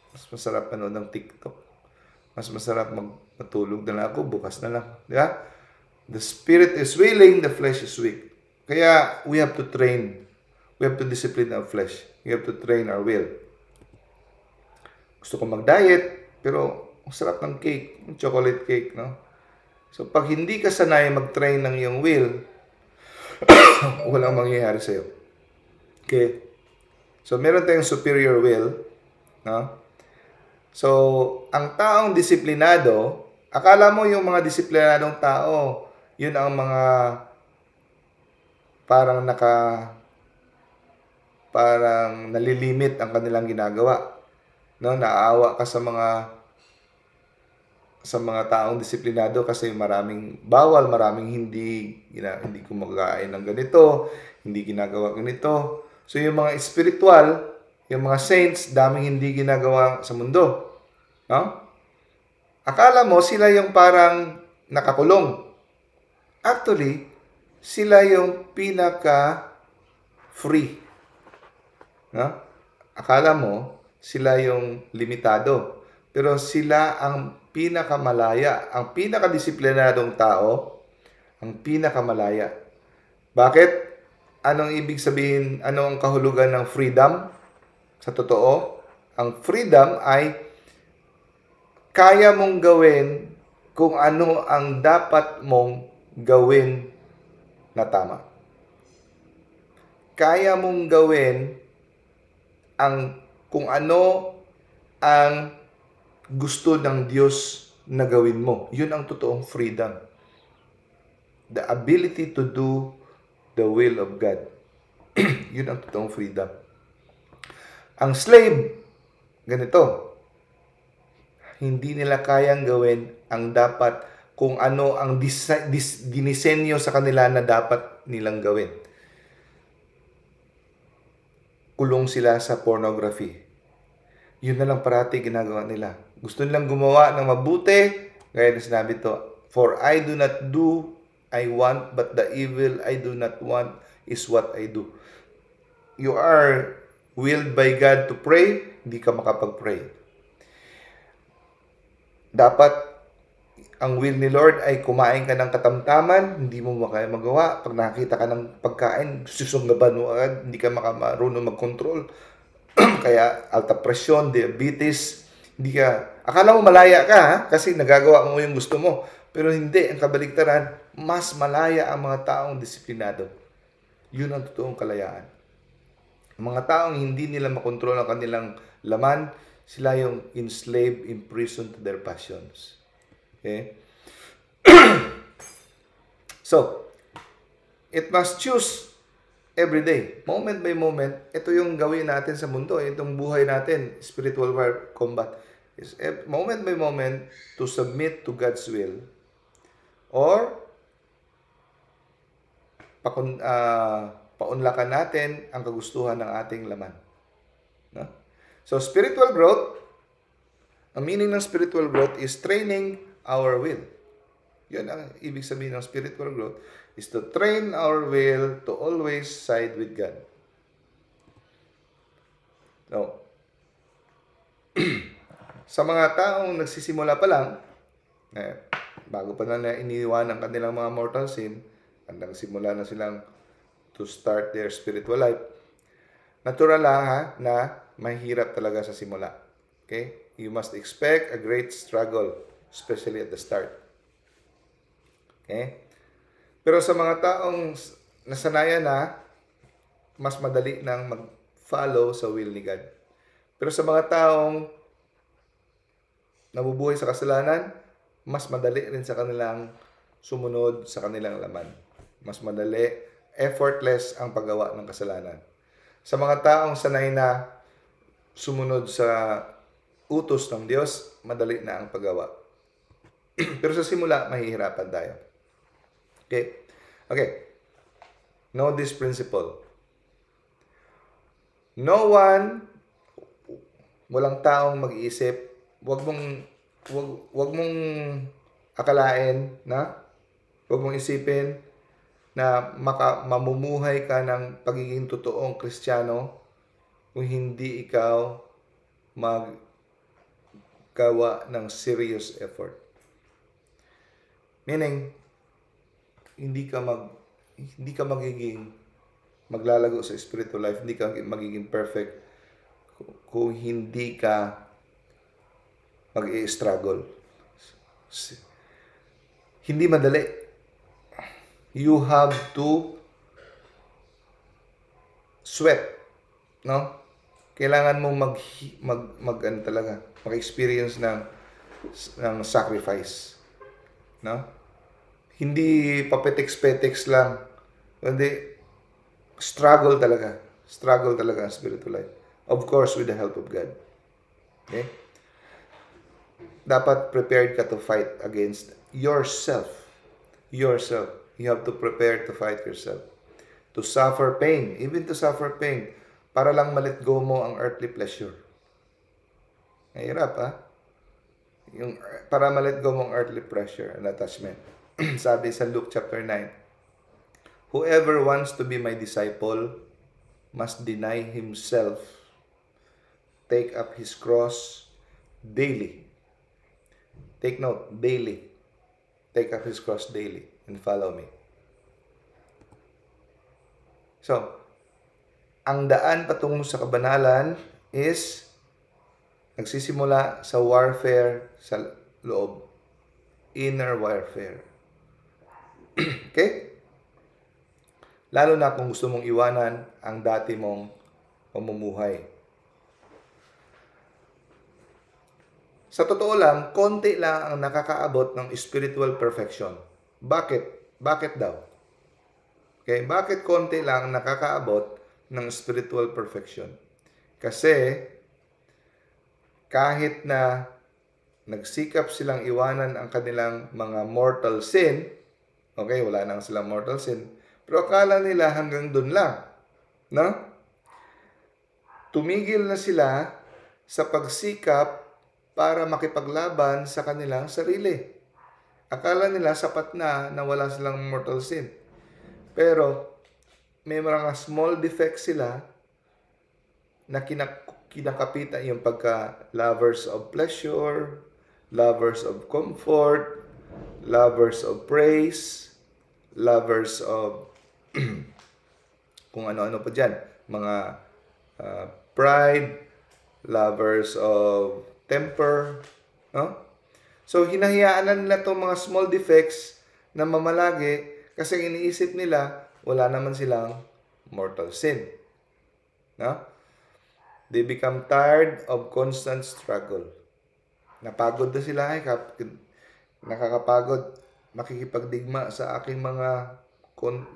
mas masarap manood ng TikTok. Mas masarap matulog na lang ako, bukas na lang. Di ba? The spirit is willing, the flesh is weak. Kaya, we have to train. We have to discipline our flesh. We have to train our will. Gusto ko mag-diet, pero ang sarap ng cake, yung chocolate cake, no? So, pag hindi ka sanay mag-train ng iyong will, walang mangyayari sa'yo. Okay? So, meron tayong superior will, no? So, ang taong disiplinado, akala mo yung mga disiplinadong tao, yun ang mga parang nalilimit ang kanilang ginagawa. No? Naaawa ka sa mga taong disiplinado kasi maraming bawal, maraming hindi kumakain ng ganito, hindi ginagawa ganito. So yung mga spiritual, yung mga saints, daming hindi ginagawa sa mundo. No? Akala mo sila yung parang nakakulong. Actually, sila yung pinaka-free. No? Akala mo sila yung limitado. Pero sila ang pinakamalaya, ang pinakadisiplinadong tao, ang pinakamalaya. Bakit? Anong ibig sabihin, ano ang kahulugan ng freedom? Sa totoo, ang freedom ay kaya mong gawin kung ano ang dapat mong gawin na tama. Kaya mong gawin kung ano ang gusto ng Diyos na gawin mo. Yun ang totoong freedom. The ability to do the will of God. Yun ang totoong freedom. Ang slave, ganito, hindi nila kayang gawin ang dapat kung ano ang dinisenyo sa kanila na dapat nilang gawin. Kulong sila sa pornography. Yun na lang parati ginagawa nila. Gusto nilang gumawa ng mabuti, gaya na sinabi to, for I do not do I want, but the evil I do not want is what I do. You are willed by God to pray, hindi ka makapag-pray. Dapat ang will ni Lord ay kumain ka ng katamtaman, hindi mo magawa. Pag nakita ka ng pagkain, susunggaban mo agad, hindi ka marunong mag-control. Kaya alta presyon, diabetes, hindi ka, akala mo malaya ka ha? Kasi nagagawa mo yung gusto mo. Pero hindi, ang kabaligtaran, mas malaya ang mga taong disiplinado. Yun ang totoong kalayaan. Ang mga taong hindi nila makontrol ang kanilang laman, sila yung enslaved, imprisoned to their passions. Okay? So, it must choose every day, moment by moment. Ito yung gawin natin sa mundo, itong buhay natin, spiritual war combat. Is moment by moment to submit to God's will or paunlakan natin ang kagustuhan ng ating laman. No? So, spiritual growth, ang meaning ng spiritual growth is training our will. Yun ang ibig sabihin ng spiritual growth, is to train our will to always side with God. No. Sa mga taong nagsisimula pa lang, bago pa na iniwan ang kanilang mga mortal sin, hanggang simula na silang to start their spiritual life, natural lang na mahirap talaga sa simula. Okay? You must expect a great struggle, especially at the start. Okay? Pero sa mga taong nasanayan na, mas madali nang mag-follow sa will ni God. Pero sa mga taong nabubuhay sa kasalanan, mas madali rin sa kanilang sumunod sa kanilang laman. Mas madali, effortless ang paggawa ng kasalanan. Sa mga taong sanay na sumunod sa utos ng Diyos, madali na ang paggawa. Pero sa simula, mahihirapan tayo. Okay? Okay. Know this principle. No one, walang taong mag-iisip, wag mong akalain na, wag mong isipin na mamumuhay ka ng pagiging totoong Kristiyano kung hindi ikaw maggawa ng serious effort. Meaning, hindi ka magiging maglalago sa spiritual life, hindi ka magiging perfect kung hindi ka mag-i-struggle. Hindi madali. You have to sweat, no? Kailangan mong mag-experience ng sacrifice, no? Hindi papetiks-petiks lang, kundi struggle talaga ang spiritual life. Of course, with the help of God. Okay? dapat prepared ka to fight against yourself. Yourself. You have to prepare to fight yourself. To suffer pain. Even to suffer pain. Para lang ma-let go mo ang earthly pleasure. Mahirap, ha? Yung, para ma-let go mo ang earthly pleasure and attachment. Sabi sa Luke chapter 9, whoever wants to be my disciple must deny himself, take up his cross daily. Take note, daily. Take up his cross daily and follow me. So, ang daan patungo sa kabanalan is nagsisimula sa warfare sa loob. Inner warfare. Okay? Lalo na kung gusto mong iwanan ang dati mong pamumuhay. Sa totoo lang, konti lang ang nakakaabot ng spiritual perfection. Bakit? Bakit daw? Okay, bakit konti lang ang nakakaabot ng spiritual perfection? Kasi kahit na nagsikap silang iwanan ang kanilang mga mortal sin, okay, wala nang silang mortal sin, pero akala nila hanggang dun lang. No? Tumigil na sila sa pagsikap para makipaglaban sa kanilang sarili. Akala nila sapat na wala silang mortal sin. Pero may mga small defects sila na kinakapitan, yung pagka-lovers of pleasure, lovers of comfort, lovers of praise, lovers of kung ano-ano pa dyan, mga pride, lovers of temper, no? So, hinahayaan na nila itong mga small defects na mamalagi kasi iniisip nila wala naman silang mortal sin. No? They become tired of constant struggle. Napagod na sila, nakakapagod makikipagdigma sa aking mga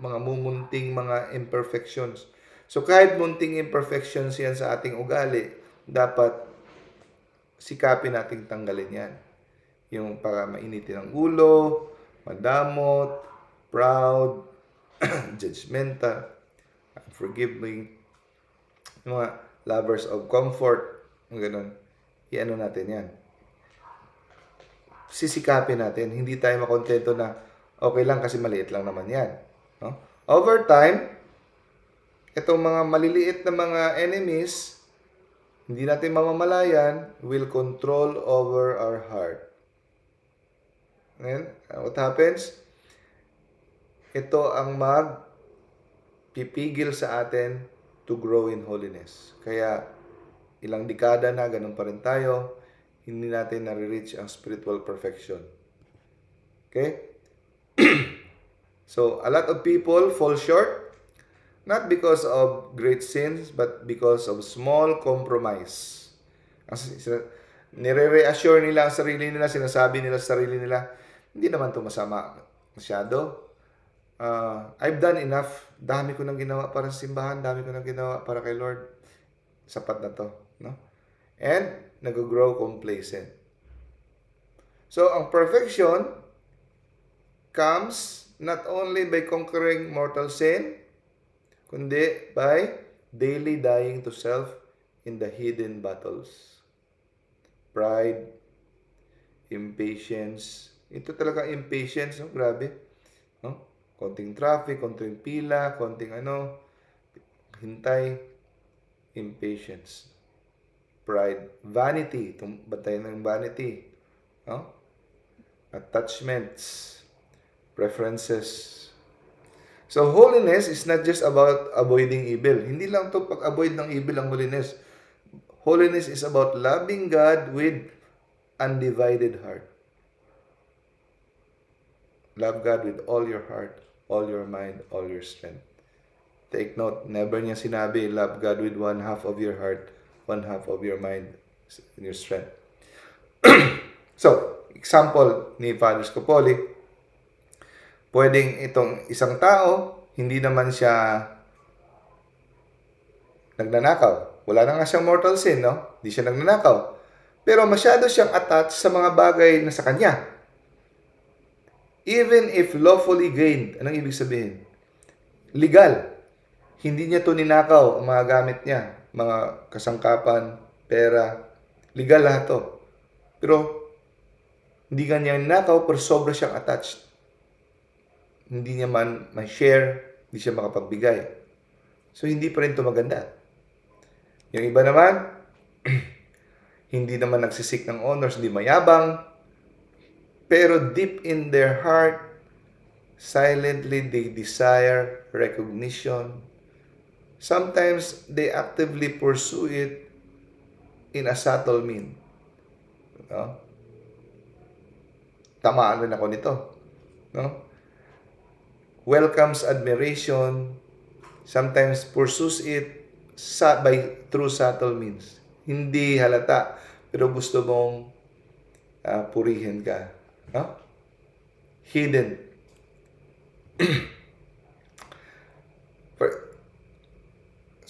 mumunting mga imperfections. So kahit munting imperfections yan sa ating ugali, dapat sikapin nating tanggalin yan. Yung para mainitin ang ulo, madamot, proud, judgmental, unforgiving, mga lovers of comfort, ganun. I-ano natin yan. Sisikapin natin. Hindi tayo makontento na okay lang kasi maliit lang naman yan. No? Over time, itong mga maliliit na mga enemies, hindi natin mamamalayan, will control over our heart. And what happens? Ito ang magpipigil sa atin to grow in holiness. Kaya ilang dekada na, ganun pa rin tayo, hindi natin nare-reach ang spiritual perfection. Okay? So, a lot of people fall short, not because of great sins, but because of small compromise. Nire-reassure nila ang sarili nila, sinasabi nila sa sarili nila, hindi naman ito masama masyado. I've done enough. Dami ko nang ginawa para sa simbahan, dami ko nang ginawa para kay Lord. Sapat na to, no? And nag-grow complacent. So, ang perfection comes not only by conquering mortal sin, kundi by daily dying to self in the hidden battles. Pride, impatience. Ito talaga impatience, no? Grabe. No? Konting traffic, konting pila, konting hintay, impatience. Pride, vanity, bantay ng vanity, no? Attachments, preferences. So, holiness is not just about avoiding evil. Hindi lang to pag-avoid ng evil ang holiness. Holiness is about loving God with undivided heart. Love God with all your heart, all your mind, all your strength. Take note, never niya sinabi, love God with one half of your heart, one half of your mind, and your strength. So, example ni Father Scopoli, pwedeng itong isang tao, hindi naman siya nagnanakaw. Wala na nga siyang mortal sin, no? Hindi siya nagnanakaw. Pero masyado siyang attached sa mga bagay na sa kanya. Even if lawfully gained, anong ibig sabihin? Legal. Hindi niya to ninakaw ang mga gamit niya, mga kasangkapan, pera, legal lahat to. Pero hindi niya ninakaw, pero sobra siyang attached. Hindi niya man share, hindi siya makapagbigay. So hindi pa rin to maganda. Yung iba naman, hindi naman nagsisik ng honors, hindi mayabang, pero deep in their heart, silently they desire recognition. Sometimes they actively pursue it in a subtle mean. No? Tamaan rin ako nito. No? Welcomes admiration, sometimes pursues it through subtle means. Hindi halata, pero gusto mong purihin ka. No? Hidden.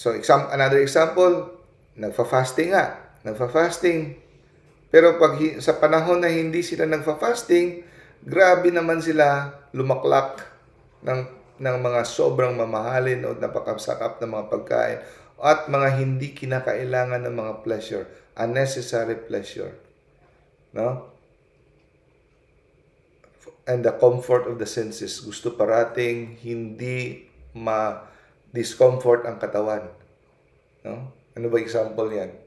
So, another example, nagfa-fasting nga. Nagfa-fasting. Pero pag sa panahon na hindi sila nagfa-fasting, grabe naman sila lumaklak ng mga sobrang mamahalin o napakasakap na mga pagkain at mga hindi kinakailangan ng mga pleasure, unnecessary pleasure. No? And the comfort of the senses. Gusto parating hindi ma-discomfort ang katawan. No? Ano ba example yan?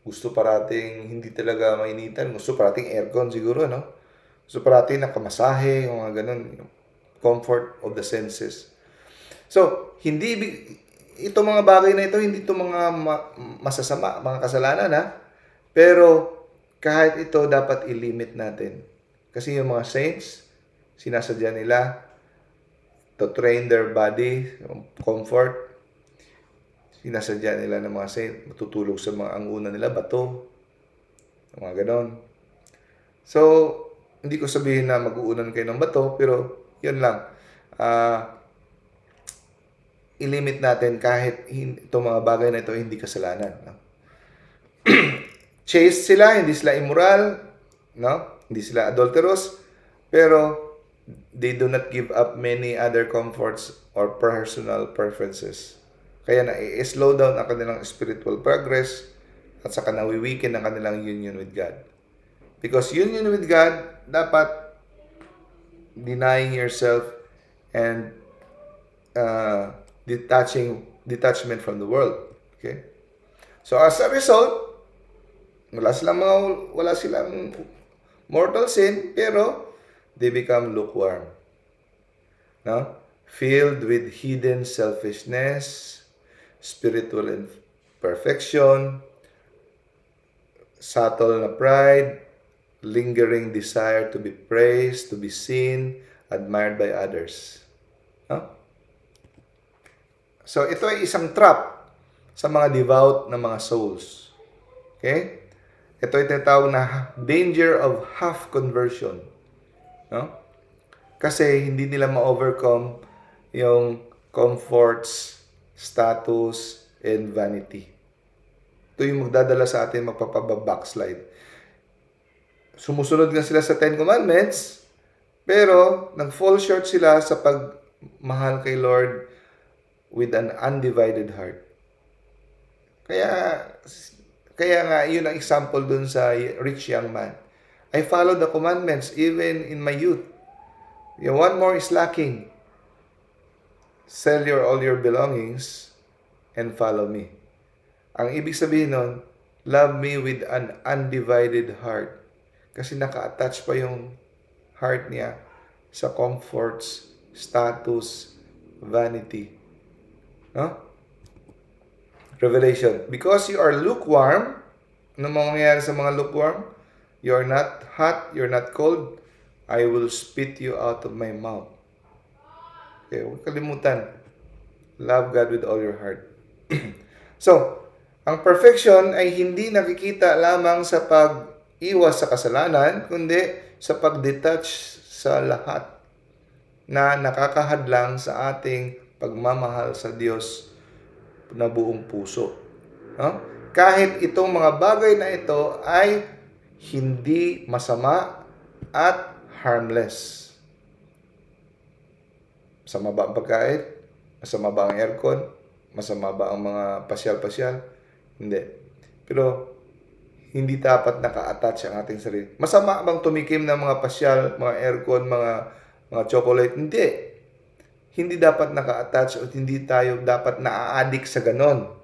Gusto parating hindi talaga mainitan. Gusto parating aircon siguro, no? Gusto parating nakamasahe, mga ganun. Comfort of the senses. So, ito mga bagay na ito, hindi ito mga masasama, mga kasalanan, ha? Pero, kahit ito, dapat i-limit natin. Kasi yung mga saints, sinasadya nila to train their body, comfort. Sinasadya nila ng mga saints, matutulog sa mga anguna nila, bato, mga ganon. So, hindi ko sabihin na mag-uunan kayo ng bato, pero yun lang. I-limit natin kahit itong mga bagay na ito hindi kasalanan. No? Chaste sila, hindi sila immoral, no? Hindi sila adulterous, pero they do not give up many other comforts or personal preferences. Kaya na-slow down ang kanilang spiritual progress at saka nawiwikin ang kanilang union with God. Because union with God, dapat denying yourself and detachment from the world. Okay? So as a result, wala silang mortal sin, pero they become lukewarm. No? Filled with hidden selfishness, spiritual imperfection, subtle na pride, lingering desire to be praised, to be seen, admired by others. No? So ito ay isang trap sa mga devout na mga souls. Okay? Ito ay tinatawag na danger of half conversion. No? Kasi hindi nila ma-overcome yung comforts, status, and vanity. Ito yung magdadala sa atin magpapabackslide. Sumusunod nga sila sa 10 Commandments, pero nag-fall short sila sa pagmahal kay Lord with an undivided heart. Kaya nga, yun ang example dun sa rich young man. I followed the commandments even in my youth. One more is lacking. Sell all your belongings and follow me. Ang ibig sabihin nun, love me with an undivided heart. Kasi naka-attach pa yung heart niya sa comforts, status, vanity. No? Revelation. Because you are lukewarm, ano mangyayari sa mga lukewarm? You are not hot, you're not cold, I will spit you out of my mouth. Okay, huwag kalimutan. Love God with all your heart. So, ang perfection ay hindi nakikita lamang sa pag-iwas sa kasalanan, kundi sa pag-detach sa lahat na nakakahadlang sa ating pagmamahal sa Diyos na buong puso. No? kahit itong mga bagay na ito ay hindi masama at harmless. Masama ba ang pagkain? Masama ba ang aircon? Masama ba ang mga pasyal-pasyal? Hindi. Pero hindi dapat naka-attach ang ating sarili. Masama bang tumikim ng mga pasyal, mga aircon, mga chocolate? Hindi. Hindi dapat naka-attach o hindi tayo dapat na-addict sa ganon.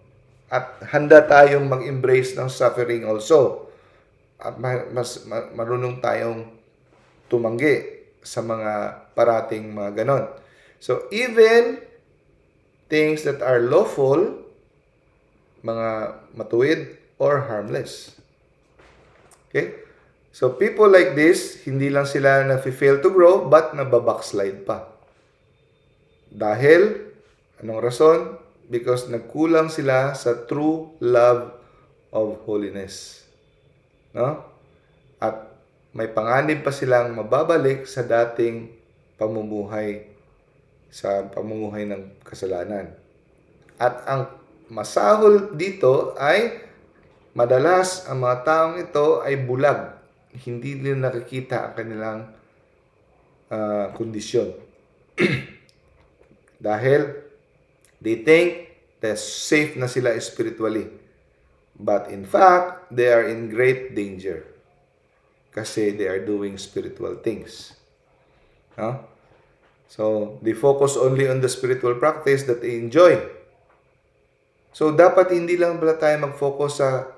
At handa tayong mag-embrace ng suffering also. At marunong tayong tumanggi sa mga parating mga ganon. So, even things that are lawful, mga matuwid or harmless. Okay? So, people like this, hindi lang sila na-fail to grow, but nababackslide pa. Dahil, anong rason? Because nagkulang sila sa true love of holiness. No? At may panganib pa silang mababalik sa dating pamumuhay ng kasalanan. At ang masahol dito ay madalas ang mga taong ito ay bulag. Hindi nila nakikita ang kanilang kondisyon. Dahil they think that safe na sila spiritually. But in fact, they are in great danger. Kasi they are doing spiritual things. No? So, they focus only on the spiritual practice that they enjoy. So, dapat hindi lang pala tayo mag-focus sa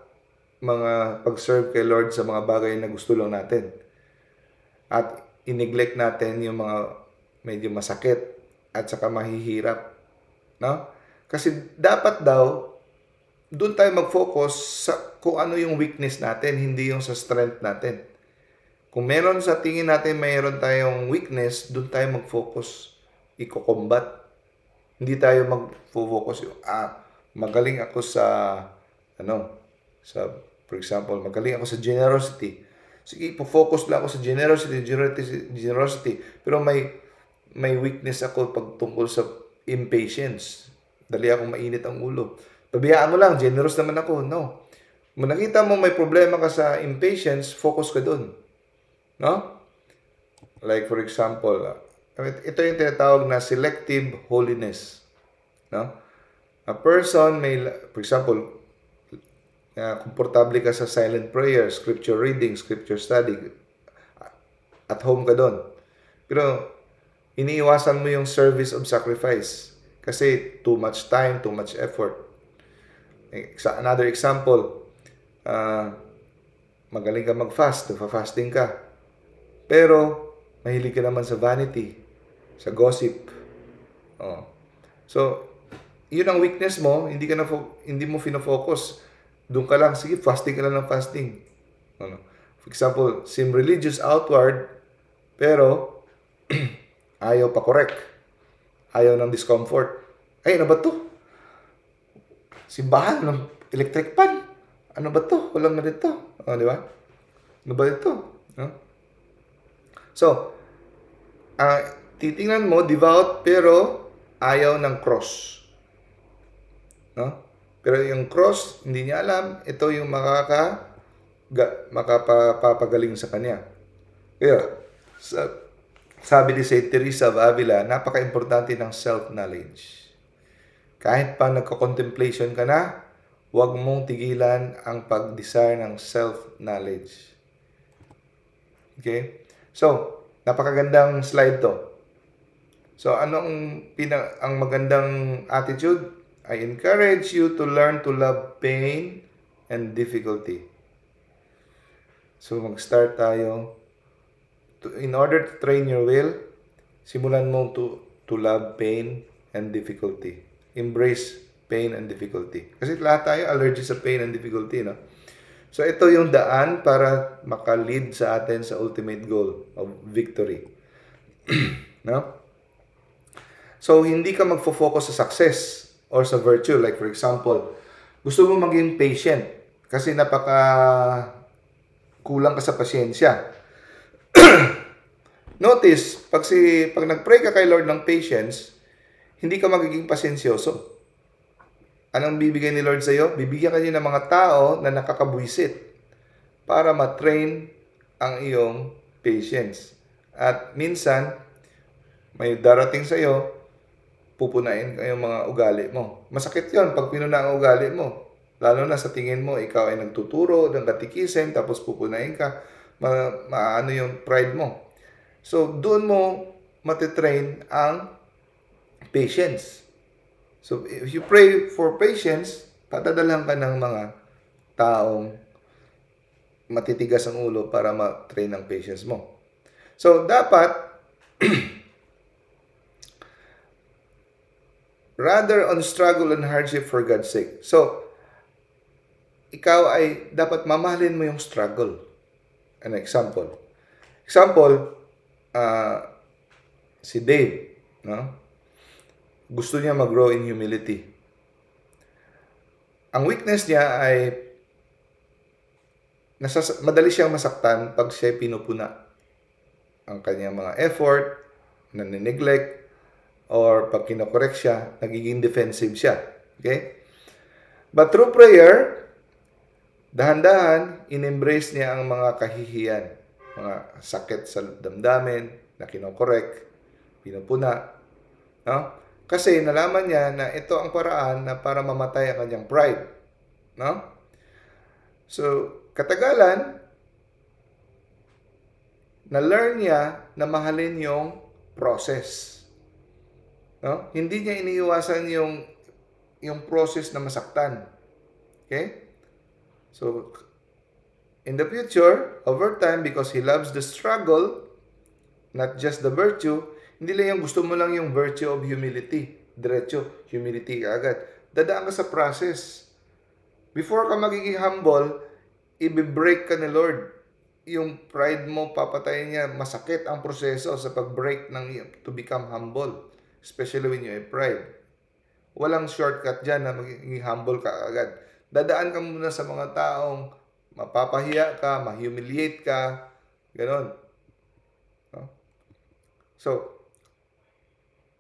mga pag-serve kay Lord sa mga bagay na gusto lang natin. At i-neglect natin yung mga medyo masakit at saka mahihirap. No? Kasi dapat daw, doon tayo mag-focus sa kung ano yung weakness natin, hindi yung sa strength natin. Kung meron sa tingin natin mayroon tayong weakness, doon tayo mag-focus, i-combat. Hindi tayo mag-focus yung, magaling ako sa, for example, magaling ako sa generosity. Sige, po-focus lang ako sa generosity. Pero may weakness ako pagtungkol sa impatience. Dali akong mainit ang ulo. Pabayaan mo lang, generous naman ako. No. Kung nakita mo may problema ka sa impatience, focus ka doon. No? Like for example, ito yung tinatawag na selective holiness. No? A person may, for example, komportable ka sa silent prayer, scripture reading, scripture study. At home ka doon. Pero iniiwasan mo yung service of sacrifice. Kasi too much time, too much effort. Another example, magaling ka mag-fast, fasting ka. Pero, mahilig ka naman sa vanity, sa gossip. So, yun ang weakness mo, hindi mo fino-focus. Doon ka lang, sige, fasting ka lang ng fasting. For example, seem religious outward, pero ayaw pa correct. Ayaw ng discomfort. Ay, ano ba to? Simbahan ng electric pan. Ano ba to? Walang na dito. Di ba? Ano ba dito? So, titingnan mo, devout, pero ayaw ng cross. No? Pero yung cross, hindi niya alam, ito yung makapapagaling sa kanya. Kaya, sabi ni Saint Teresa of Avila, napaka-importante ng self-knowledge. Kahit pa nagko-contemplation ka na, huwag mong tigilan ang pag-desire ng self-knowledge. Okay? So, napakagandang slide to. So, anong ang magandang attitude? I encourage you to learn to love pain and difficulty. So, mag-start tayo. In order to train your will, simulan mo to love pain and difficulty. Embrace pain and difficulty. Kasi lahat tayo allergic sa pain and difficulty, no? So, ito yung daan para maka-lead sa atin sa ultimate goal of victory. No? So, hindi ka magfo-focus sa success or sa virtue. Like, for example, gusto mo maging patient kasi kulang ka sa pasyensya. Notice, pag nag-pray ka kay Lord ng patience, hindi ka magiging pasensyoso. Anong bibigay ni Lord sa'yo? Bibigyan ka niya ng mga tao na nakakabwisit para matrain ang iyong patience. At minsan, may darating sa'yo, pupunain yung mga ugali mo. Masakit yon pag pinuna ang ugali mo. Lalo na sa tingin mo, ikaw ay nagtuturo ng katikisim, tapos pupunain ka, maano yung pride mo. So, doon mo matitrain ang patience. So, if you pray for patience, patadalhan ka ng mga taong matitigas ang ulo para ma-train ang patience mo. So, dapat rather on struggle and hardship for God's sake. So, ikaw ay dapat mamahalin mo yung struggle. An example. Si Dave, no? Gusto niya mag-grow in humility. Ang weakness niya ay madali siyang masaktan pag siya pinupuna. Ang kanyang mga effort, nanineglect, or pag kinokorek siya, nagiging defensive siya. Okay? But through prayer, dahan-dahan, in-embrace niya ang mga kahihiyan, mga sakit sa damdamin, na kinokorek, pinupuna. No? Kasi nalaman niya na ito ang paraan na para mamatay ang kanyang pride. No? So, katagalan, na-learn niya na mahalin yung process. No? Hindi niya iniiwasan yung process na masaktan. Okay? So, in the future, over time, because he loves the struggle, not just the virtue, hindi lang yung gusto mo lang yung virtue of humility. Diretso, humility ka agad. Dadaan ka sa process. Before ka magiging humble, i-break ka ni Lord. Yung pride mo, papatayin niya. Masakit ang proseso sa pag-break to become humble. Especially when you have pride. Walang shortcut dyan na magiging humble ka agad. Dadaan ka muna sa mga taong mapapahiya ka, ma-humiliate ka, ganon. No? So,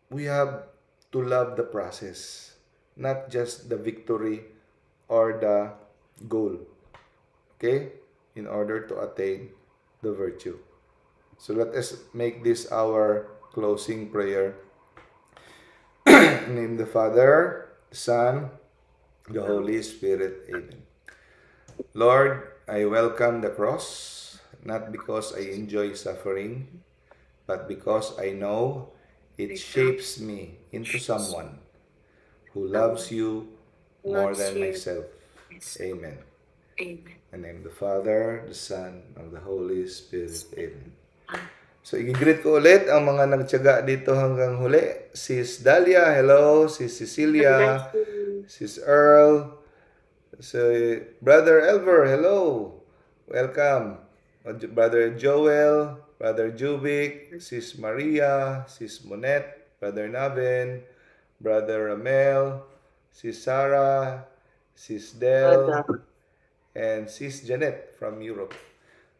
we have to love the process, not just the victory or the goal. Okay? In order to attain the virtue. So let us make this our closing prayer. In the name of the Father, the Son, the Holy Spirit. Amen. Lord, I welcome the cross, not because I enjoy suffering, but because I know it shapes me into someone who loves you more than myself. Amen. Amen. In the name of the Father, the Son, and the Holy Spirit. Amen. So, i-greet ko ulit ang mga nagtiyaga dito hanggang huli. Sis Dalia, hello. Sis Cecilia, Sis Earl, Brother Elver, hello. Welcome. Brother Joel, Brother Jubik, Sis Maria, Sis Monet, Brother Navin, Brother Ramel, Sis Sarah, Sis Del, and Sis Janet from Europe.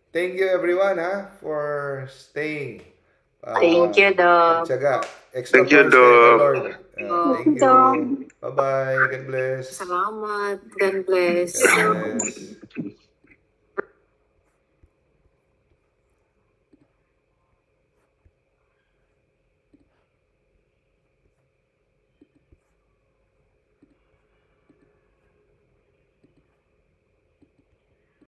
Thank you everyone for staying. Thank you, Dom. Tsaga. Extra points kay the Lord. Thank you. Bye-bye. God bless. Salamat. God bless. God bless.